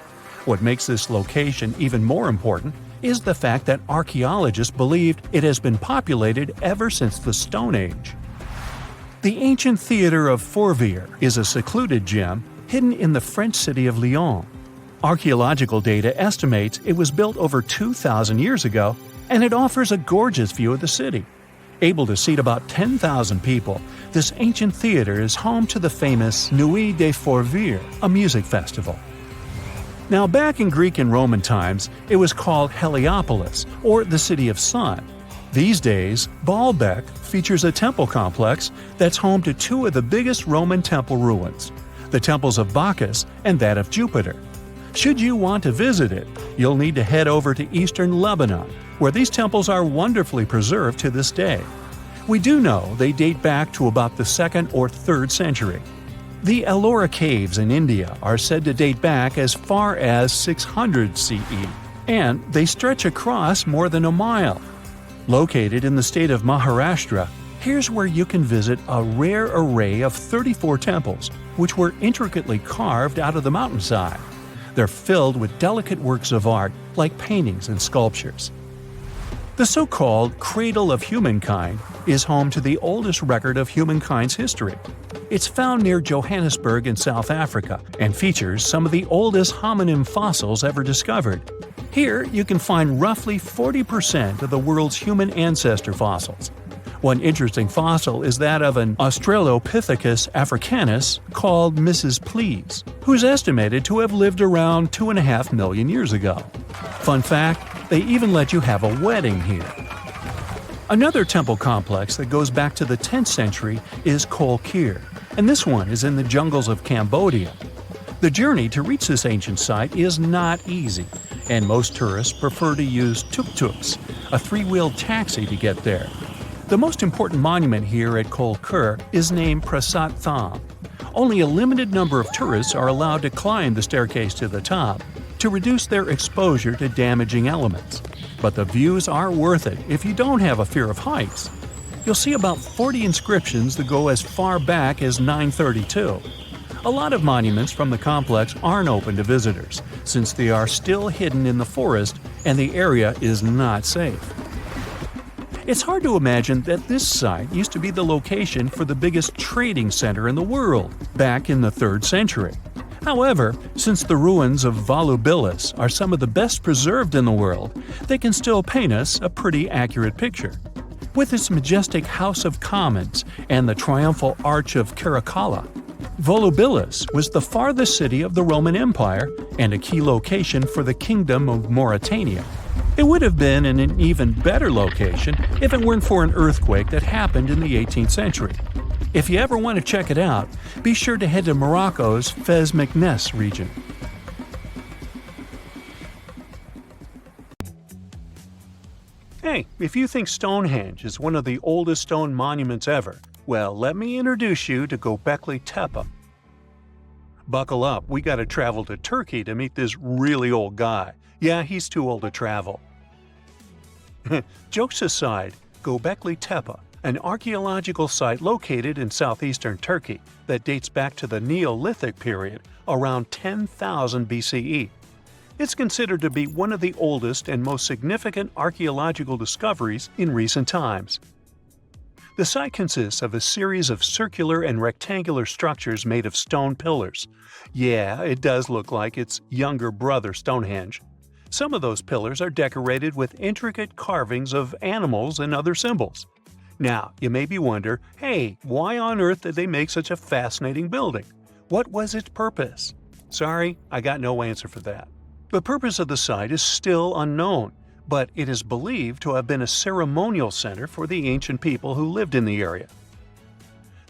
What makes this location even more important is the fact that archaeologists believed it has been populated ever since the Stone Age. The ancient theater of Fourvière is a secluded gem hidden in the French city of Lyon. Archaeological data estimates it was built over 2,000 years ago, and it offers a gorgeous view of the city. Able to seat about 10,000 people, this ancient theater is home to the famous Nuit des Fourvières, a music festival. Now, back in Greek and Roman times, it was called Heliopolis, or the City of Sun. These days, Baalbek features a temple complex that's home to two of the biggest Roman temple ruins, the temples of Bacchus and that of Jupiter. Should you want to visit it, you'll need to head over to eastern Lebanon, where these temples are wonderfully preserved to this day. We do know they date back to about the 2nd or 3rd century. The Ellora Caves in India are said to date back as far as 600 CE, and they stretch across more than a mile. Located in the state of Maharashtra, here's where you can visit a rare array of 34 temples, which were intricately carved out of the mountainside. They're filled with delicate works of art like paintings and sculptures. The so-called Cradle of Humankind is home to the oldest record of humankind's history. It's found near Johannesburg in South Africa and features some of the oldest hominin fossils ever discovered. Here you can find roughly 40% of the world's human ancestor fossils. One interesting fossil is that of an Australopithecus africanus called Mrs. Please, who's estimated to have lived around 2.5 million years ago. Fun fact, they even let you have a wedding here. Another temple complex that goes back to the 10th century is Kol Kir, and this one is in the jungles of Cambodia. The journey to reach this ancient site is not easy, and most tourists prefer to use tuk-tuks, a 3-wheeled taxi to get there. The most important monument here at Kol Kir is named Prasat Tham. Only a limited number of tourists are allowed to climb the staircase to the top to reduce their exposure to damaging elements. But the views are worth it if you don't have a fear of heights. You'll see about 40 inscriptions that go as far back as 932. A lot of monuments from the complex aren't open to visitors, since they are still hidden in the forest and the area is not safe. It's hard to imagine that this site used to be the location for the biggest trading center in the world back in the 3rd century. However, since the ruins of Volubilis are some of the best preserved in the world, they can still paint us a pretty accurate picture. With its majestic House of Commons and the triumphal Arch of Caracalla, Volubilis was the farthest city of the Roman Empire and a key location for the Kingdom of Mauritania. It would have been in an even better location if it weren't for an earthquake that happened in the 18th century. If you ever want to check it out, be sure to head to Morocco's Fez Meknes region. Hey, if you think Stonehenge is one of the oldest stone monuments ever, well, let me introduce you to Göbekli Tepe. Buckle up, we gotta travel to Turkey to meet this really old guy. Yeah, he's too old to travel. Jokes aside, Göbekli Tepe, an archaeological site located in southeastern Turkey that dates back to the Neolithic period around 10,000 BCE. It's considered to be one of the oldest and most significant archaeological discoveries in recent times. The site consists of a series of circular and rectangular structures made of stone pillars. Yeah, it does look like its younger brother Stonehenge. Some of those pillars are decorated with intricate carvings of animals and other symbols. Now, you may be wondering, hey, why on earth did they make such a fascinating building? What was its purpose? Sorry, I got no answer for that. The purpose of the site is still unknown, but it is believed to have been a ceremonial center for the ancient people who lived in the area.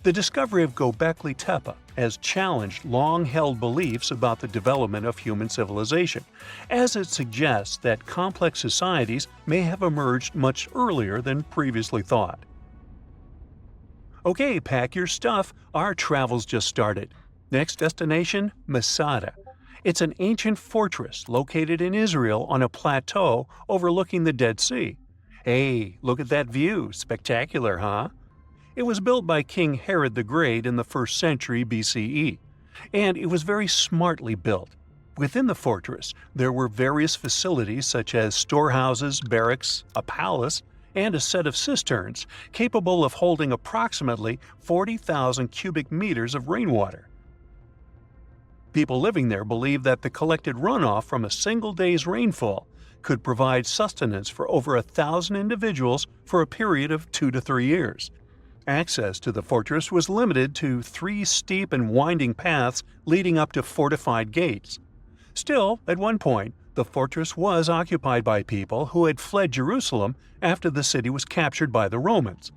The discovery of Göbekli Tepe has challenged long-held beliefs about the development of human civilization, as it suggests that complex societies may have emerged much earlier than previously thought. Okay, pack your stuff, our travel's just started. Next destination, Masada. It's an ancient fortress located in Israel on a plateau overlooking the Dead Sea. Hey, look at that view, spectacular, huh? It was built by King Herod the Great in the 1st century BCE, and it was very smartly built. Within the fortress, there were various facilities such as storehouses, barracks, a palace, and a set of cisterns capable of holding approximately 40,000 cubic meters of rainwater. People living there believed that the collected runoff from a single day's rainfall could provide sustenance for over 1,000 individuals for a period of 2 to 3 years. Access to the fortress was limited to 3 steep and winding paths leading up to fortified gates. Still, at one point, the fortress was occupied by people who had fled Jerusalem after the city was captured by the Romans.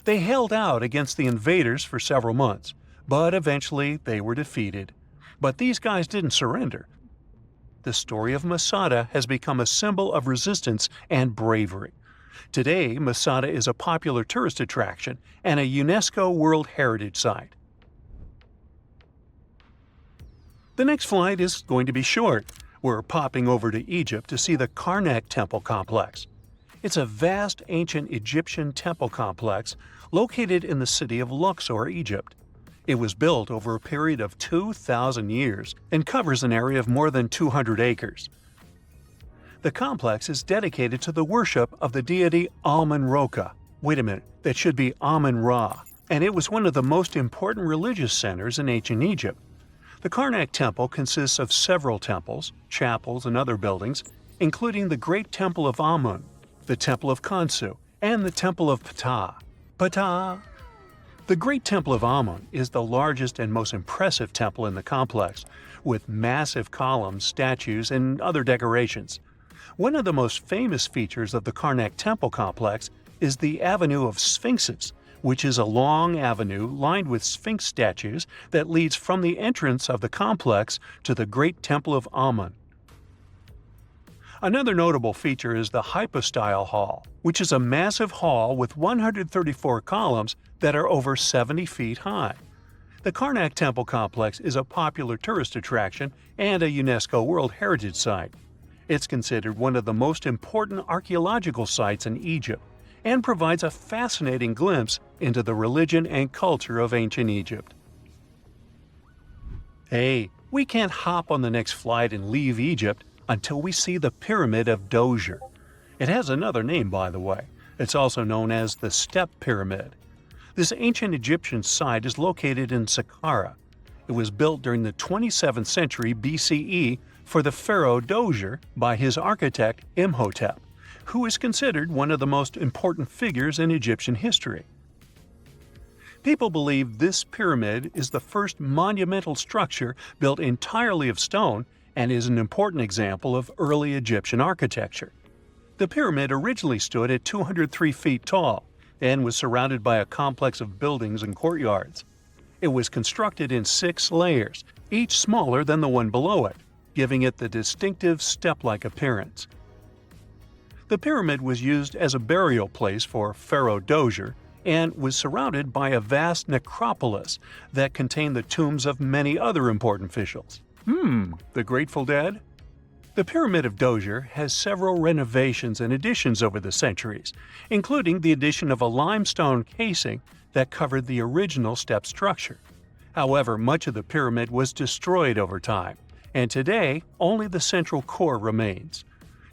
They held out against the invaders for several months, but eventually they were defeated. But these guys didn't surrender. The story of Masada has become a symbol of resistance and bravery. Today, Masada is a popular tourist attraction and a UNESCO World Heritage Site. The next flight is going to be short. We're popping over to Egypt to see the Karnak Temple Complex. It's a vast ancient Egyptian temple complex located in the city of Luxor, Egypt. It was built over a period of 2,000 years and covers an area of more than 200 acres. The complex is dedicated to the worship of the deity Amun-Ra. Wait a minute, that should be Amun-Ra, and it was one of the most important religious centers in ancient Egypt. The Karnak Temple consists of several temples, chapels, and other buildings, including the Great Temple of Amun, the Temple of Khonsu, and the Temple of Ptah. Ptah! The Great Temple of Amun is the largest and most impressive temple in the complex, with massive columns, statues, and other decorations. One of the most famous features of the Karnak Temple complex is the Avenue of Sphinxes, which is a long avenue lined with Sphinx statues that leads from the entrance of the complex to the Great Temple of Amun. Another notable feature is the Hypostyle Hall, which is a massive hall with 134 columns that are over 70 feet high. The Karnak Temple complex is a popular tourist attraction and a UNESCO World Heritage Site. It's considered one of the most important archaeological sites in Egypt and provides a fascinating glimpse into the religion and culture of ancient Egypt. Hey, we can't hop on the next flight and leave Egypt until we see the Pyramid of Djoser. It has another name, by the way. It's also known as the Step Pyramid. This ancient Egyptian site is located in Saqqara. It was built during the 27th century BCE for the pharaoh Djoser by his architect Imhotep, who is considered one of the most important figures in Egyptian history. People believe this pyramid is the first monumental structure built entirely of stone and is an important example of early Egyptian architecture. The pyramid originally stood at 203 feet tall and was surrounded by a complex of buildings and courtyards. It was constructed in 6 layers, each smaller than the one below it, giving it the distinctive step-like appearance. The pyramid was used as a burial place for Pharaoh Djoser and was surrounded by a vast necropolis that contained the tombs of many other important officials. The Grateful Dead? The Pyramid of Djoser has several renovations and additions over the centuries, including the addition of a limestone casing that covered the original step structure. However, much of the pyramid was destroyed over time, and today only the central core remains.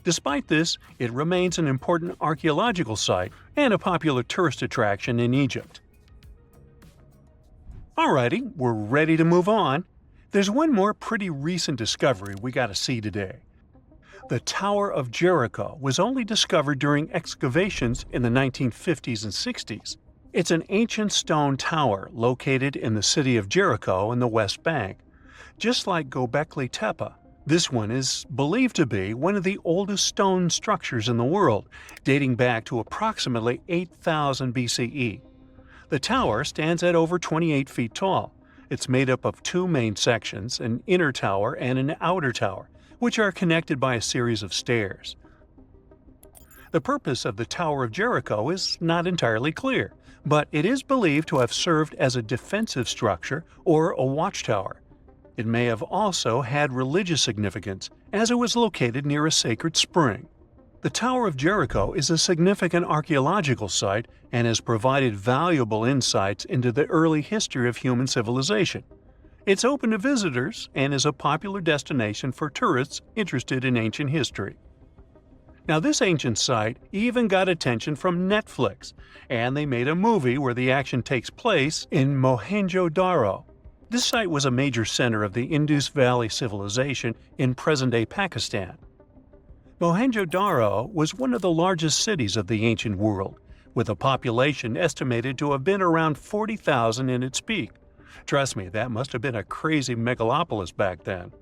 Despite this, it remains an important archaeological site and a popular tourist attraction in Egypt. Alrighty, we're ready to move on. There's one more pretty recent discovery we gotta see today. The Tower of Jericho was only discovered during excavations in the 1950s and 60s. It's an ancient stone tower located in the city of Jericho in the West Bank. Just like Göbekli Tepe, this one is believed to be one of the oldest stone structures in the world, dating back to approximately 8000 BCE. The tower stands at over 28 feet tall. It's made up of two main sections, an inner tower and an outer tower, which are connected by a series of stairs. The purpose of the Tower of Jericho is not entirely clear, but it is believed to have served as a defensive structure or a watchtower. It may have also had religious significance, as it was located near a sacred spring. The Tower of Jericho is a significant archaeological site and has provided valuable insights into the early history of human civilization. It's open to visitors and is a popular destination for tourists interested in ancient history. Now, this ancient site even got attention from Netflix, and they made a movie where the action takes place in Mohenjo-Daro. This site was a major center of the Indus Valley civilization in present-day Pakistan. Mohenjo-Daro was one of the largest cities of the ancient world, with a population estimated to have been around 40,000 in its peak. Trust me, that must have been a crazy megalopolis back then.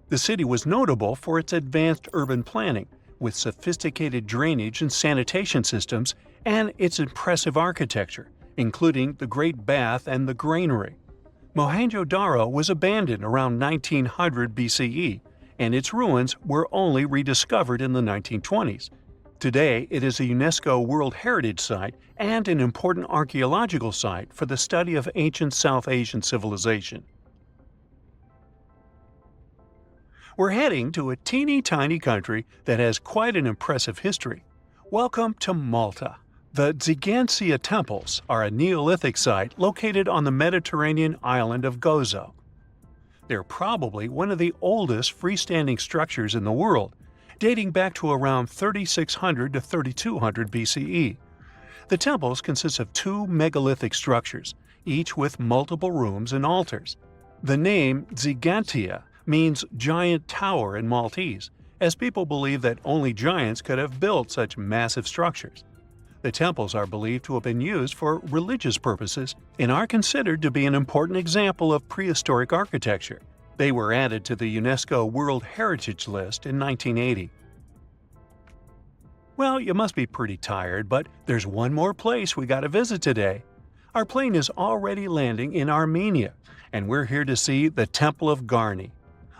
The city was notable for its advanced urban planning, with sophisticated drainage and sanitation systems, and its impressive architecture, including the Great Bath and the Granary. Mohenjo-Daro was abandoned around 1900 BCE, and its ruins were only rediscovered in the 1920s. Today, it is a UNESCO World Heritage Site and an important archaeological site for the study of ancient South Asian civilization. We're heading to a teeny-tiny country that has quite an impressive history. Welcome to Malta. The Xigantia Temples are a Neolithic site located on the Mediterranean island of Gozo. They're probably one of the oldest freestanding structures in the world, dating back to around 3600 to 3200 BCE. The temples consist of two megalithic structures, each with multiple rooms and altars. The name Xigantia means giant tower in Maltese, as people believe that only giants could have built such massive structures. The temples are believed to have been used for religious purposes and are considered to be an important example of prehistoric architecture. They were added to the UNESCO World Heritage List in 1980. Well, you must be pretty tired, but there's one more place we gotta visit today. Our plane is already landing in Armenia, and we're here to see the Temple of Garni.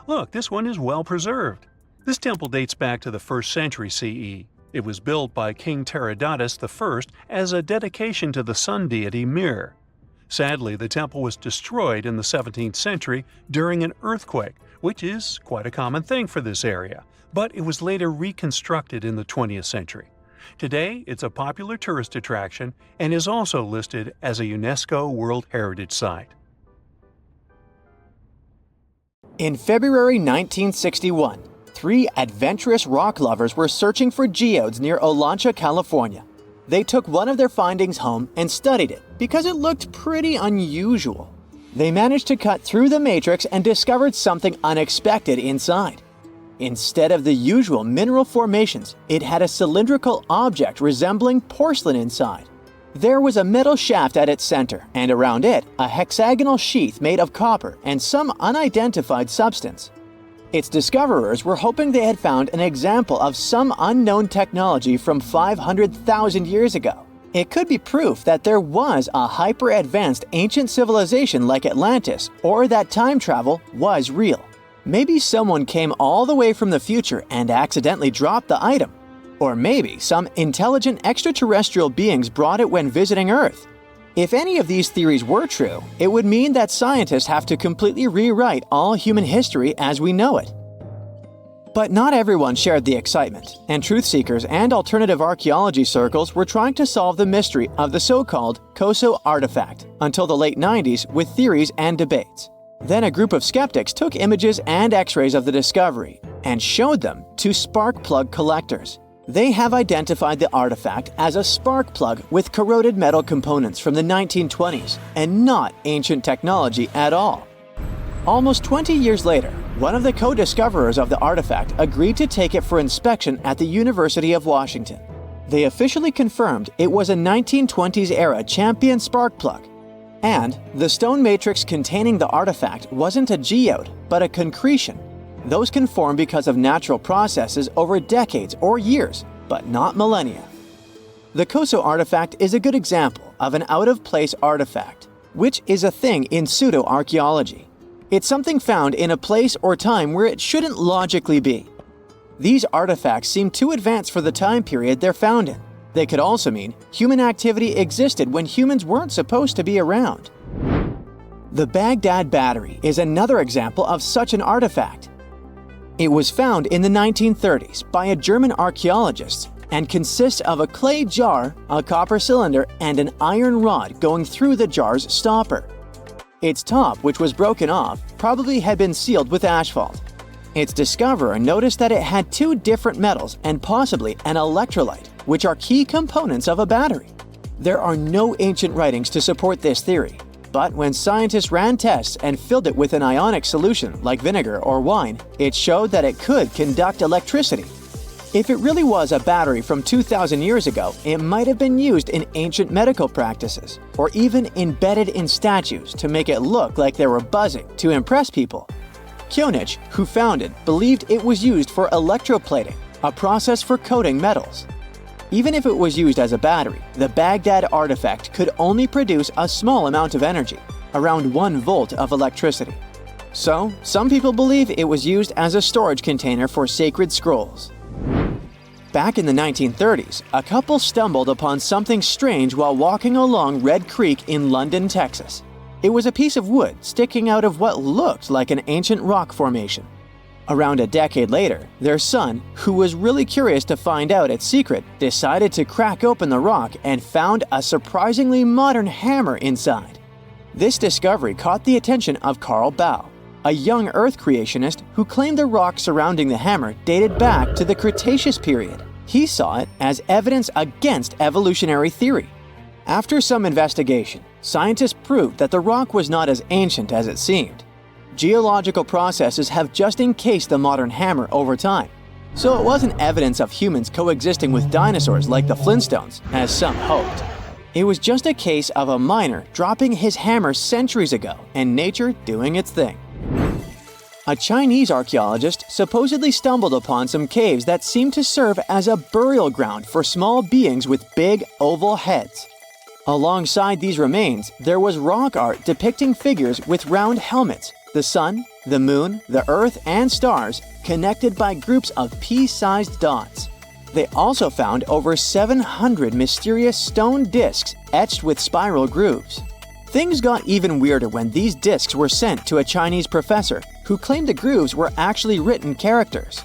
Look, this one is well preserved. This temple dates back to the 1st century CE. It was built by King Tiridates I as a dedication to the sun deity Mir. Sadly, the temple was destroyed in the 17th century during an earthquake, which is quite a common thing for this area, but it was later reconstructed in the 20th century. Today, it's a popular tourist attraction and is also listed as a UNESCO World Heritage Site. In February 1961, 3 adventurous rock lovers were searching for geodes near Olancha, California. They took one of their findings home and studied it because it looked pretty unusual. They managed to cut through the matrix and discovered something unexpected inside. Instead of the usual mineral formations, it had a cylindrical object resembling porcelain inside. There was a metal shaft at its center, and around it, a hexagonal sheath made of copper and some unidentified substance. Its discoverers were hoping they had found an example of some unknown technology from 500,000 years ago. It could be proof that there was a hyper-advanced ancient civilization like Atlantis, or that time travel was real. Maybe someone came all the way from the future and accidentally dropped the item. Or maybe some intelligent extraterrestrial beings brought it when visiting Earth. If any of these theories were true, it would mean that scientists have to completely rewrite all human history as we know it. But not everyone shared the excitement, and truth seekers and alternative archaeology circles were trying to solve the mystery of the so-called Koso artifact until the late 90s with theories and debates. Then a group of skeptics took images and x-rays of the discovery and showed them to spark plug collectors. They have identified the artifact as a spark plug with corroded metal components from the 1920s and not ancient technology at all. Almost 20 years later, One of the co-discoverers of the artifact agreed to take it for inspection at the University of Washington. They officially confirmed it was a 1920s-era champion spark plug, and the stone matrix containing the artifact wasn't a geode, but a concretion. Those can form because of natural processes over decades or years, but not millennia. The Koso artifact is a good example of an out-of-place artifact, which is a thing in pseudo-archaeology. It's something found in a place or time where it shouldn't logically be. These artifacts seem too advanced for the time period they're found in. They could also mean human activity existed when humans weren't supposed to be around. The Baghdad Battery is another example of such an artifact. It was found in the 1930s by a German archaeologist and consists of a clay jar, a copper cylinder, and an iron rod going through the jar's stopper. Its top, which was broken off, probably had been sealed with asphalt. Its discoverer noticed that it had two different metals and possibly an electrolyte, which are key components of a battery. There are no ancient writings to support this theory, but when scientists ran tests and filled it with an ionic solution like vinegar or wine, it showed that it could conduct electricity. If it really was a battery from 2,000 years ago, it might have been used in ancient medical practices, or even embedded in statues to make it look like they were buzzing to impress people. Kionich, who found it, believed it was used for electroplating, a process for coating metals. Even if it was used as a battery, the Baghdad artifact could only produce a small amount of energy, around 1 volt of electricity. So, some people believe it was used as a storage container for sacred scrolls. Back in the 1930s, a couple stumbled upon something strange while walking along Red Creek in London, Texas. It was a piece of wood sticking out of what looked like an ancient rock formation. Around a decade later, their son, who was really curious to find out its secret, decided to crack open the rock and found a surprisingly modern hammer inside. This discovery caught the attention of Carl Bau, a young Earth creationist who claimed the rock surrounding the hammer dated back to the Cretaceous period. He saw it as evidence against evolutionary theory. After some investigation, scientists proved that the rock was not as ancient as it seemed. Geological processes have just encased the modern hammer over time, so it wasn't evidence of humans coexisting with dinosaurs like the Flintstones, as some hoped. It was just a case of a miner dropping his hammer centuries ago and nature doing its thing. A Chinese archaeologist supposedly stumbled upon some caves that seemed to serve as a burial ground for small beings with big, oval heads. Alongside these remains, there was rock art depicting figures with round helmets, the sun, the moon, the earth, and stars connected by groups of pea-sized dots. They also found over 700 mysterious stone discs etched with spiral grooves. Things got even weirder when these discs were sent to a Chinese professor who claimed the grooves were actually written characters.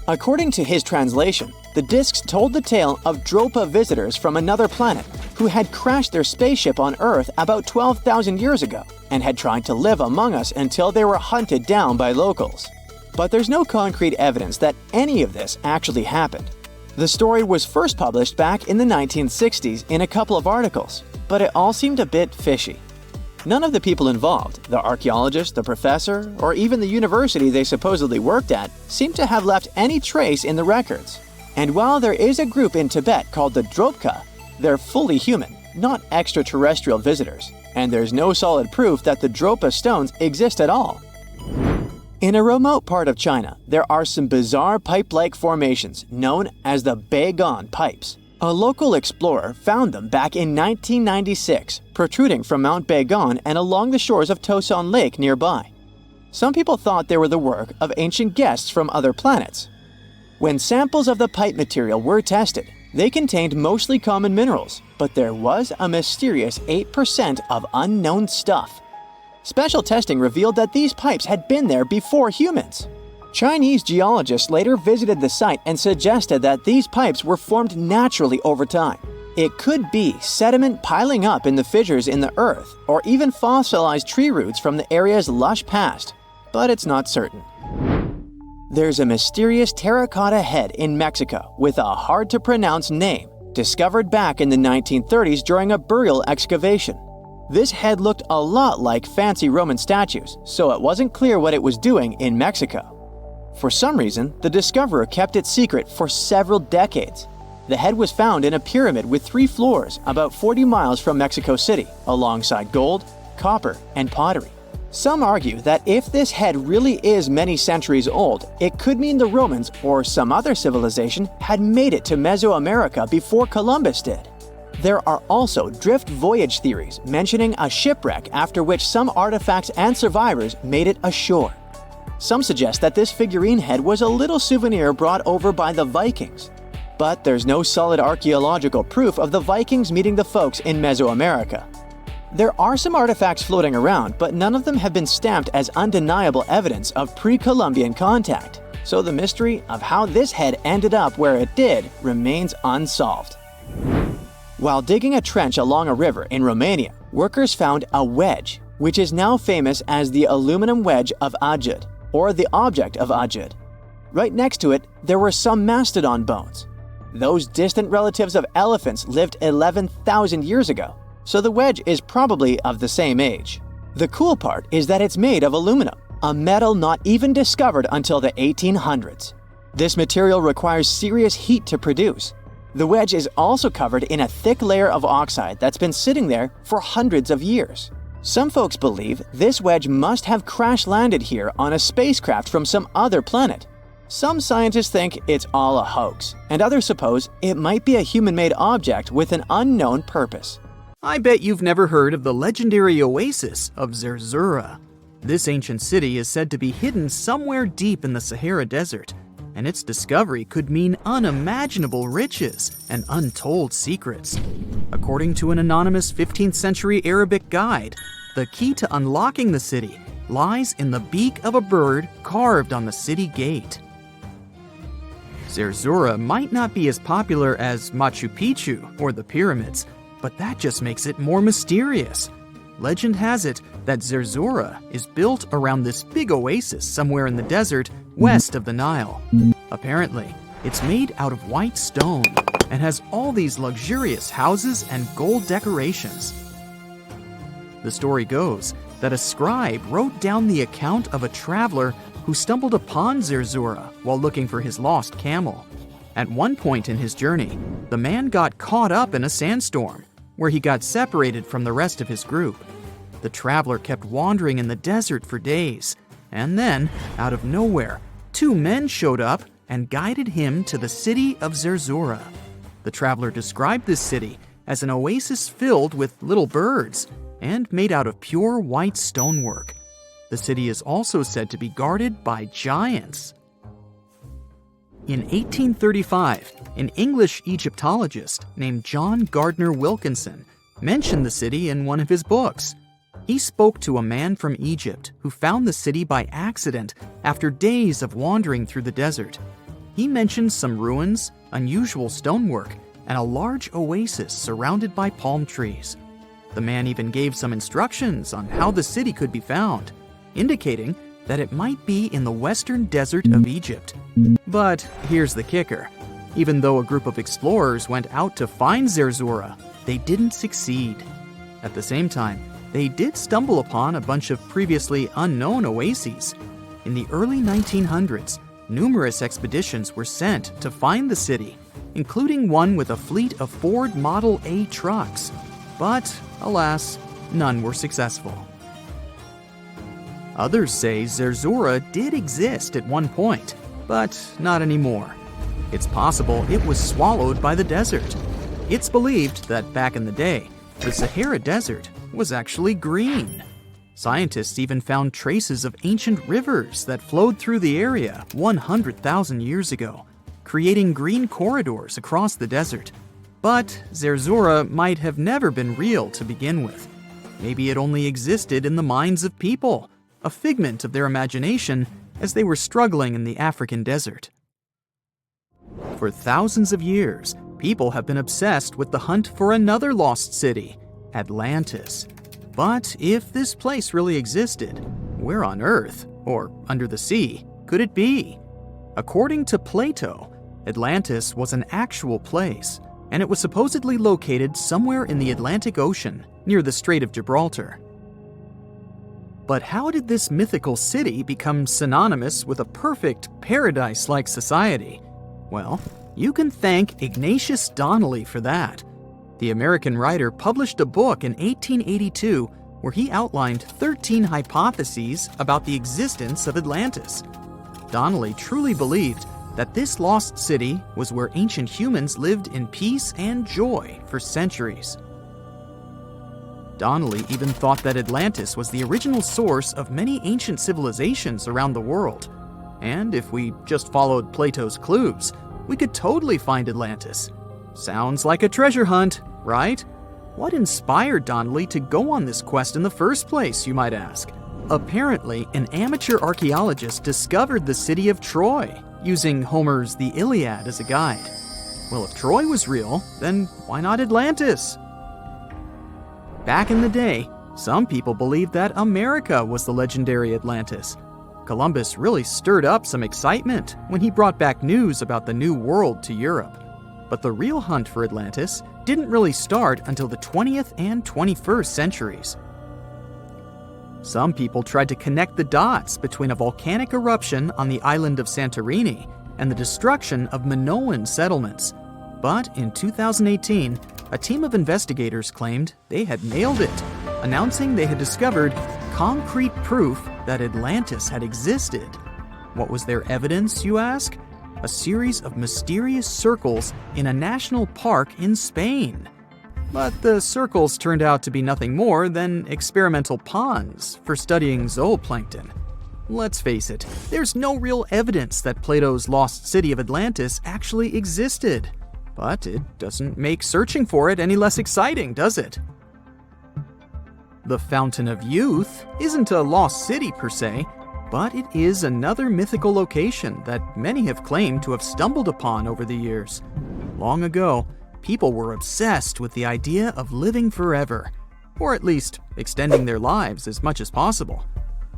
According to his translation, the discs told the tale of Dropa visitors from another planet who had crashed their spaceship on Earth about 12,000 years ago and had tried to live among us until they were hunted down by locals. But there's no concrete evidence that any of this actually happened. The story was first published back in the 1960s in a couple of articles, but it all seemed a bit fishy. None of the people involved, the archaeologist, the professor, or even the university they supposedly worked at, seemed to have left any trace in the records. And while there is a group in Tibet called the Dropka, they're fully human, not extraterrestrial visitors, and there's no solid proof that the Dropa stones exist at all. In a remote part of China, there are some bizarre pipe-like formations known as the Beigan pipes. A local explorer found them back in 1996, protruding from Mount Beigan and along the shores of Tosan Lake nearby. Some people thought they were the work of ancient guests from other planets. When samples of the pipe material were tested, they contained mostly common minerals, but there was a mysterious 8% of unknown stuff. Special testing revealed that these pipes had been there before humans. Chinese geologists later visited the site and suggested that these pipes were formed naturally over time. It could be sediment piling up in the fissures in the earth, or even fossilized tree roots from the area's lush past, but it's not certain. There's a mysterious terracotta head in Mexico with a hard-to-pronounce name, discovered back in the 1930s during a burial excavation. This head looked a lot like fancy Roman statues, so it wasn't clear what it was doing in Mexico. For some reason, the discoverer kept it secret for several decades. The head was found in a pyramid with 3 floors about 40 miles from Mexico City, alongside gold, copper, and pottery. Some argue that if this head really is many centuries old, it could mean the Romans or some other civilization had made it to Mesoamerica before Columbus did. There are also drift voyage theories mentioning a shipwreck after which some artifacts and survivors made it ashore. Some suggest that this figurine head was a little souvenir brought over by the Vikings. But there's no solid archaeological proof of the Vikings meeting the folks in Mesoamerica. There are some artifacts floating around, but none of them have been stamped as undeniable evidence of pre-Columbian contact, so the mystery of how this head ended up where it did remains unsolved. While digging a trench along a river in Romania, workers found a wedge, which is now famous as the aluminum wedge of Ajud, or the object of Ajud. Right next to it, there were some mastodon bones. Those distant relatives of elephants lived 11,000 years ago, so the wedge is probably of the same age. The cool part is that it's made of aluminum, a metal not even discovered until the 1800s. This material requires serious heat to produce. The wedge is also covered in a thick layer of oxide that's been sitting there for hundreds of years. Some folks believe this wedge must have crash-landed here on a spacecraft from some other planet. Some scientists think it's all a hoax, and others suppose it might be a human-made object with an unknown purpose. I bet you've never heard of the legendary oasis of Zerzura. This ancient city is said to be hidden somewhere deep in the Sahara Desert, and its discovery could mean unimaginable riches and untold secrets. According to an anonymous 15th century Arabic guide, the key to unlocking the city lies in the beak of a bird carved on the city gate. Zerzura might not be as popular as Machu Picchu or the pyramids, but that just makes it more mysterious. Legend has it that Zerzura is built around this big oasis somewhere in the desert west of the Nile. Apparently, it's made out of white stone and has all these luxurious houses and gold decorations. The story goes that a scribe wrote down the account of a traveler who stumbled upon Zerzura while looking for his lost camel. At one point in his journey, the man got caught up in a sandstorm, where he got separated from the rest of his group. The traveler kept wandering in the desert for days, and then, out of nowhere, 2 men showed up and guided him to the city of Zerzura. The traveler described this city as an oasis filled with little birds and made out of pure white stonework. The city is also said to be guarded by giants. In 1835, an English Egyptologist named John Gardner Wilkinson mentioned the city in one of his books. He spoke to a man from Egypt who found the city by accident after days of wandering through the desert. He mentioned some ruins, unusual stonework, and a large oasis surrounded by palm trees. The man even gave some instructions on how the city could be found, indicating that it might be in the western desert of Egypt. But here's the kicker. Even though a group of explorers went out to find Zerzura, they didn't succeed. At the same time, they did stumble upon a bunch of previously unknown oases. In the early 1900s, numerous expeditions were sent to find the city, including one with a fleet of Ford Model A trucks. But, alas, none were successful. Others say Zerzura did exist at one point, but not anymore. It's possible it was swallowed by the desert. It's believed that back in the day, the Sahara Desert was actually green. Scientists even found traces of ancient rivers that flowed through the area 100,000 years ago, creating green corridors across the desert. But Zerzura might have never been real to begin with. Maybe it only existed in the minds of people, a figment of their imagination as they were struggling in the African desert. For thousands of years, people have been obsessed with the hunt for another lost city, Atlantis. But if this place really existed, where on Earth, or under the sea, could it be? According to Plato, Atlantis was an actual place, and it was supposedly located somewhere in the Atlantic Ocean, near the Strait of Gibraltar. But how did this mythical city become synonymous with a perfect, paradise-like society? Well, you can thank Ignatius Donnelly for that. The American writer published a book in 1882 where he outlined 13 hypotheses about the existence of Atlantis. Donnelly truly believed that this lost city was where ancient humans lived in peace and joy for centuries. Donnelly even thought that Atlantis was the original source of many ancient civilizations around the world. And if we just followed Plato's clues, we could totally find Atlantis. Sounds like a treasure hunt, right? What inspired Donnelly to go on this quest in the first place, you might ask? Apparently, an amateur archaeologist discovered the city of Troy, using Homer's The Iliad as a guide. Well, if Troy was real, then why not Atlantis? Back in the day, some people believed that America was the legendary Atlantis. Columbus really stirred up some excitement when he brought back news about the New World to Europe. But the real hunt for Atlantis didn't really start until the 20th and 21st centuries. Some people tried to connect the dots between a volcanic eruption on the island of Santorini and the destruction of Minoan settlements. But in 2018, a team of investigators claimed they had nailed it, announcing they had discovered concrete proof that Atlantis had existed. What was their evidence, you ask? A series of mysterious circles in a national park in Spain. But the circles turned out to be nothing more than experimental ponds for studying zooplankton. Let's face it, there's no real evidence that Plato's lost city of Atlantis actually existed. But it doesn't make searching for it any less exciting, does it? The Fountain of Youth isn't a lost city per se, but it is another mythical location that many have claimed to have stumbled upon over the years. Long ago, people were obsessed with the idea of living forever, or at least extending their lives as much as possible.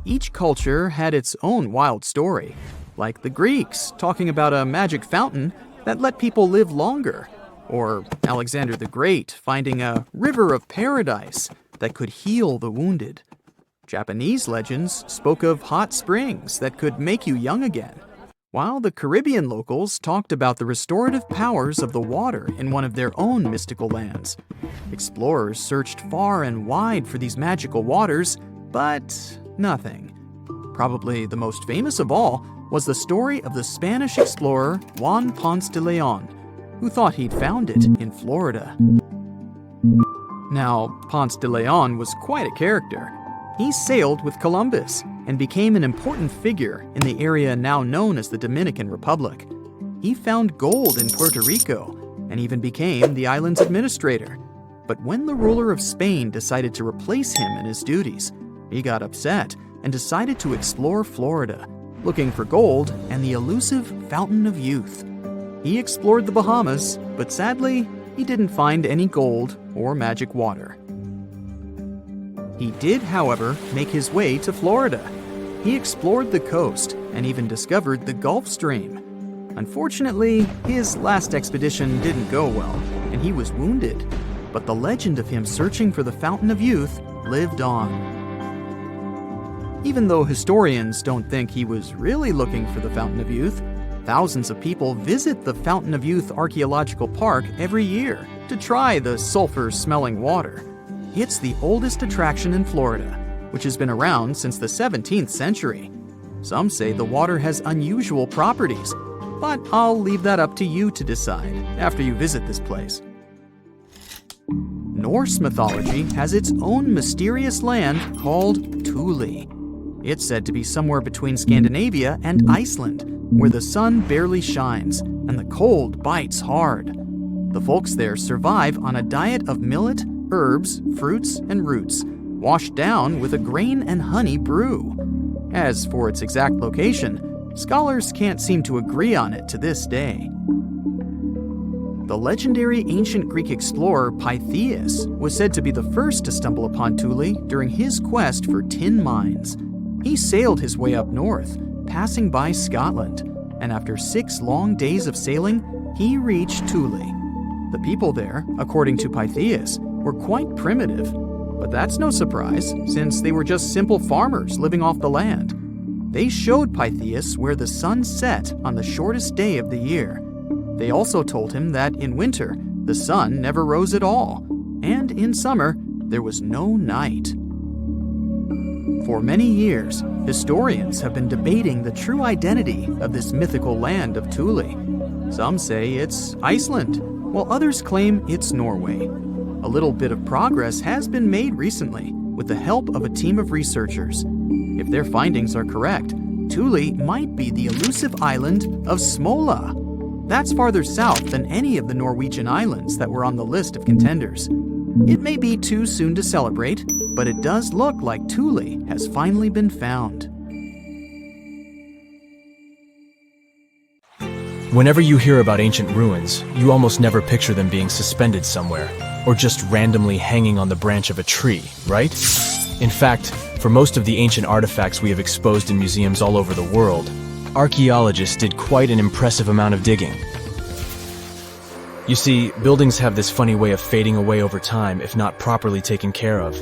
Each culture had its own wild story, like the Greeks talking about a magic fountain that let people live longer, or Alexander the Great finding a river of paradise that could heal the wounded. Japanese legends spoke of hot springs that could make you young again, while the Caribbean locals talked about the restorative powers of the water in one of their own mystical lands. Explorers searched far and wide for these magical waters, but nothing. Probably the most famous of all was the story of the Spanish explorer Juan Ponce de Leon, who thought he'd found it in Florida. Now, Ponce de Leon was quite a character. He sailed with Columbus and became an important figure in the area now known as the Dominican Republic. He found gold in Puerto Rico and even became the island's administrator. But when the ruler of Spain decided to replace him in his duties, he got upset and decided to explore Florida, looking for gold and the elusive Fountain of Youth. He explored the Bahamas, but sadly, he didn't find any gold or magic water. He did, however, make his way to Florida. He explored the coast and even discovered the Gulf Stream. Unfortunately, his last expedition didn't go well, and he was wounded. But the legend of him searching for the Fountain of Youth lived on. Even though historians don't think he was really looking for the Fountain of Youth, thousands of people visit the Fountain of Youth Archaeological Park every year to try the sulfur-smelling water. It's the oldest attraction in Florida, which has been around since the 17th century. Some say the water has unusual properties, but I'll leave that up to you to decide after you visit this place. Norse mythology has its own mysterious land called Thule. It's said to be somewhere between Scandinavia and Iceland, where the sun barely shines and the cold bites hard. The folks there survive on a diet of millet, herbs, fruits, and roots, washed down with a grain and honey brew. As for its exact location, scholars can't seem to agree on it to this day. The legendary ancient Greek explorer Pytheas was said to be the first to stumble upon Thule during his quest for tin mines. He sailed his way up north, passing by Scotland, and after 6 long days of sailing, he reached Thule. The people there, according to Pytheas, were quite primitive. But that's no surprise, since they were just simple farmers living off the land. They showed Pytheas where the sun set on the shortest day of the year. They also told him that in winter, the sun never rose at all, and in summer, there was no night. For many years, historians have been debating the true identity of this mythical land of Thule. Some say it's Iceland, while others claim it's Norway. A little bit of progress has been made recently with the help of a team of researchers. If their findings are correct, Thule might be the elusive island of Smola. That's farther south than any of the Norwegian islands that were on the list of contenders. It may be too soon to celebrate, but it does look like Thule has finally been found. Whenever you hear about ancient ruins, you almost never picture them being suspended somewhere, or just randomly hanging on the branch of a tree, right? In fact, for most of the ancient artifacts we have exposed in museums all over the world, archaeologists did quite an impressive amount of digging. You see, buildings have this funny way of fading away over time if not properly taken care of.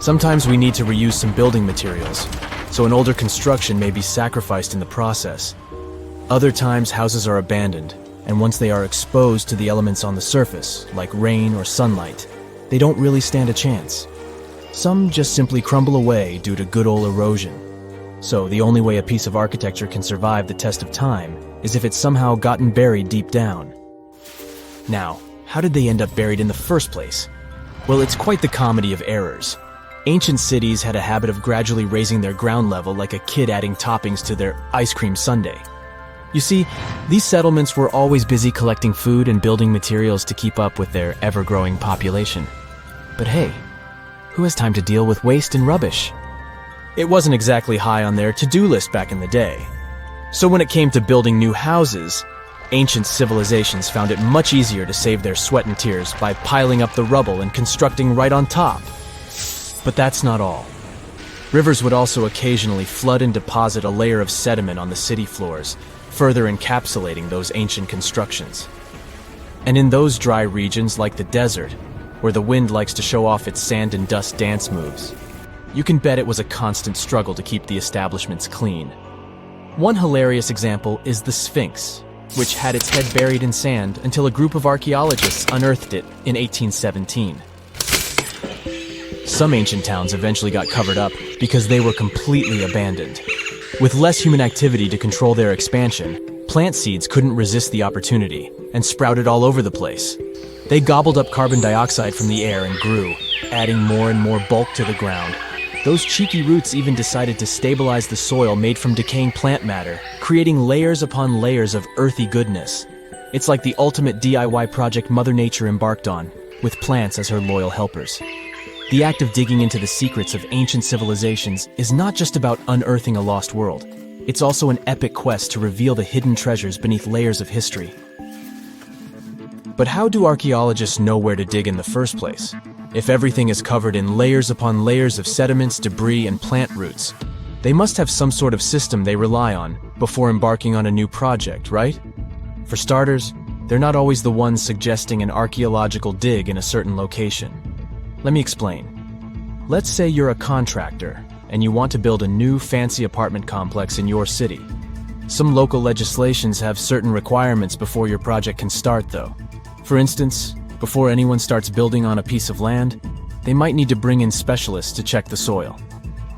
Sometimes we need to reuse some building materials, so an older construction may be sacrificed in the process. Other times houses are abandoned, and once they are exposed to the elements on the surface, like rain or sunlight, they don't really stand a chance. Some just simply crumble away due to good old erosion. So the only way a piece of architecture can survive the test of time is if it's somehow gotten buried deep down. Now, how did they end up buried in the first place? Well, it's quite the comedy of errors. Ancient cities had a habit of gradually raising their ground level like a kid adding toppings to their ice cream sundae. You see, these settlements were always busy collecting food and building materials to keep up with their ever-growing population. But hey, who has time to deal with waste and rubbish? It wasn't exactly high on their to-do list back in the day. So when it came to building new houses, ancient civilizations found it much easier to save their sweat and tears by piling up the rubble and constructing right on top. But that's not all. Rivers would also occasionally flood and deposit a layer of sediment on the city floors, further encapsulating those ancient constructions. And in those dry regions like the desert, where the wind likes to show off its sand and dust dance moves, you can bet it was a constant struggle to keep the establishments clean. One hilarious example is the Sphinx, which had its head buried in sand until a group of archaeologists unearthed it in 1817. Some ancient towns eventually got covered up because they were completely abandoned. With less human activity to control their expansion, plant seeds couldn't resist the opportunity and sprouted all over the place. They gobbled up carbon dioxide from the air and grew, adding more and more bulk to the ground. Those cheeky roots even decided to stabilize the soil made from decaying plant matter, creating layers upon layers of earthy goodness. It's like the ultimate DIY project Mother Nature embarked on, with plants as her loyal helpers. The act of digging into the secrets of ancient civilizations is not just about unearthing a lost world. It's also an epic quest to reveal the hidden treasures beneath layers of history. But how do archaeologists know where to dig in the first place? If everything is covered in layers upon layers of sediments, debris, and plant roots, they must have some sort of system they rely on before embarking on a new project, right? For starters, they're not always the ones suggesting an archaeological dig in a certain location. Let me explain. Let's say you're a contractor and you want to build a new fancy apartment complex in your city. Some local legislations have certain requirements before your project can start, though. For instance, before anyone starts building on a piece of land, they might need to bring in specialists to check the soil.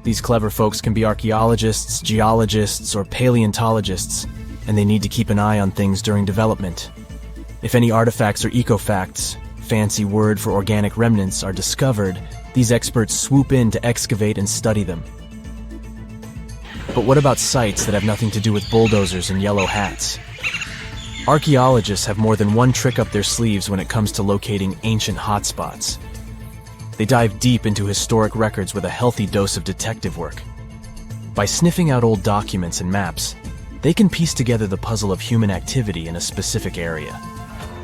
These clever folks can be archaeologists, geologists, or paleontologists, and they need to keep an eye on things during development. If any artifacts or ecofacts, fancy word for organic remnants, are discovered, these experts swoop in to excavate and study them. But what about sites that have nothing to do with bulldozers and yellow hats? Archaeologists have more than one trick up their sleeves when it comes to locating ancient hotspots. They dive deep into historic records with a healthy dose of detective work. By sniffing out old documents and maps, they can piece together the puzzle of human activity in a specific area.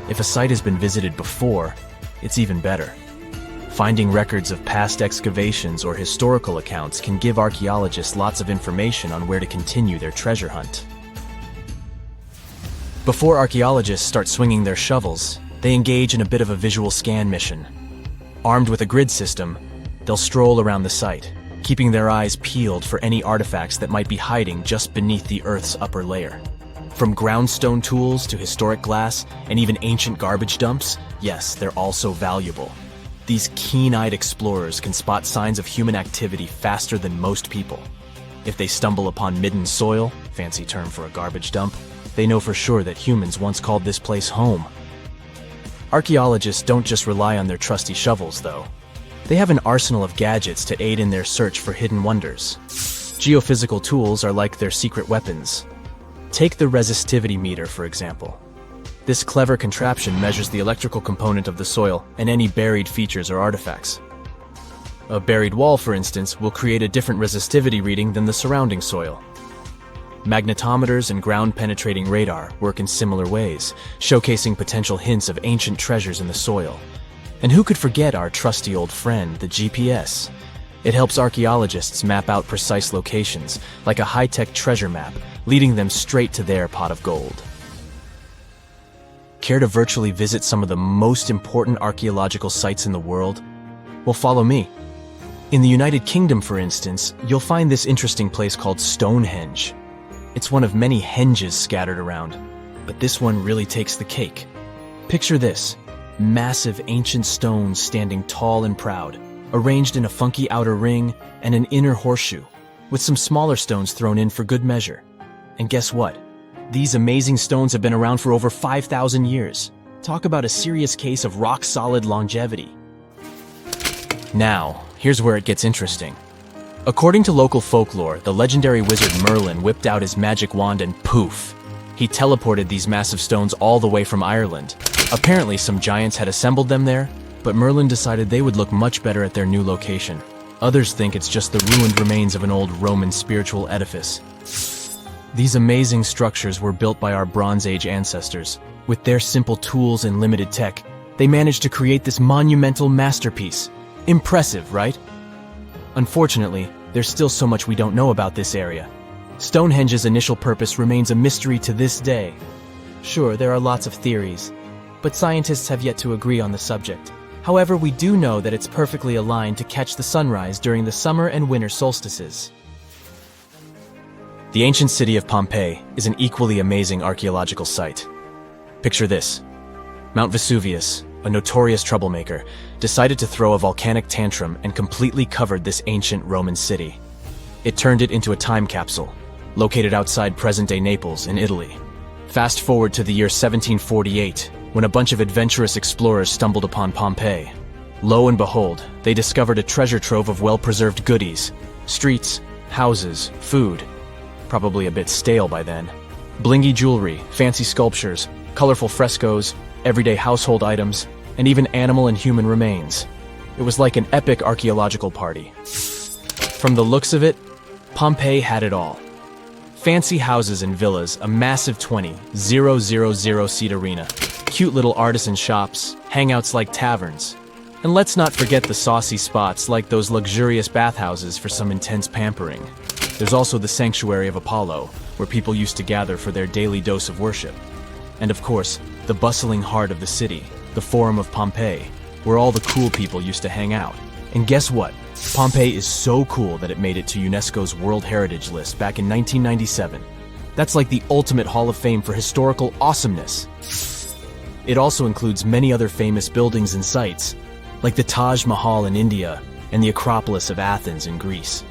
If a site has been visited before, it's even better. Finding records of past excavations or historical accounts can give archaeologists lots of information on where to continue their treasure hunt. Before archaeologists start swinging their shovels, they engage in a bit of a visual scan mission. Armed with a grid system, they'll stroll around the site, keeping their eyes peeled for any artifacts that might be hiding just beneath the Earth's upper layer. From groundstone tools to historic glass and even ancient garbage dumps, yes, they're also valuable. These keen-eyed explorers can spot signs of human activity faster than most people. If they stumble upon midden soil, fancy term for a garbage dump, they know for sure that humans once called this place home. Archaeologists don't just rely on their trusty shovels, though. They have an arsenal of gadgets to aid in their search for hidden wonders. Geophysical tools are like their secret weapons. Take the resistivity meter, for example. This clever contraption measures the electrical component of the soil and any buried features or artifacts. A buried wall, for instance, will create a different resistivity reading than the surrounding soil. Magnetometers and ground-penetrating radar work in similar ways, showcasing potential hints of ancient treasures in the soil. And who could forget our trusty old friend, the GPS? It helps archaeologists map out precise locations, like a high-tech treasure map, leading them straight to their pot of gold. Care to virtually visit some of the most important archaeological sites in the world? Well, follow me. In the United Kingdom, for instance, you'll find this interesting place called Stonehenge. It's one of many henges scattered around, but this one really takes the cake. Picture this: massive ancient stones standing tall and proud, arranged in a funky outer ring and an inner horseshoe, with some smaller stones thrown in for good measure. And guess what? These amazing stones have been around for over 5,000 years. Talk about a serious case of rock-solid longevity. Now, here's where it gets interesting. According to local folklore, the legendary wizard Merlin whipped out his magic wand and poof! He teleported these massive stones all the way from Ireland. Apparently, some giants had assembled them there, but Merlin decided they would look much better at their new location. Others think it's just the ruined remains of an old Roman spiritual edifice. These amazing structures were built by our Bronze Age ancestors. With their simple tools and limited tech, they managed to create this monumental masterpiece. Impressive, right? Unfortunately, there's still so much we don't know about this area. Stonehenge's initial purpose remains a mystery to this day. Sure, there are lots of theories, but scientists have yet to agree on the subject. However, we do know that it's perfectly aligned to catch the sunrise during the summer and winter solstices. The ancient city of Pompeii is an equally amazing archaeological site. Picture this: Mount Vesuvius, a notorious troublemaker, decided to throw a volcanic tantrum and completely covered this ancient Roman city. It turned it into a time capsule, located outside present-day Naples in Italy. Fast forward to the year 1748, when a bunch of adventurous explorers stumbled upon Pompeii. Lo and behold, they discovered a treasure trove of well-preserved goodies: streets, houses, food. Probably a bit stale by then. Blingy jewelry, fancy sculptures, colorful frescoes, everyday household items, and even animal and human remains. It was like an epic archaeological party. From the looks of it, Pompeii had it all. Fancy houses and villas, a massive 20,000-seat arena, cute little artisan shops, hangouts like taverns. And let's not forget the saucy spots like those luxurious bathhouses for some intense pampering. There's also the Sanctuary of Apollo, where people used to gather for their daily dose of worship. And of course, the bustling heart of the city, the Forum of Pompeii, where all the cool people used to hang out. And guess what? Pompeii is so cool that it made it to UNESCO's World Heritage List back in 1997. That's like the ultimate Hall of Fame for historical awesomeness. It also includes many other famous buildings and sites, like the Taj Mahal in India and the Acropolis of Athens in Greece.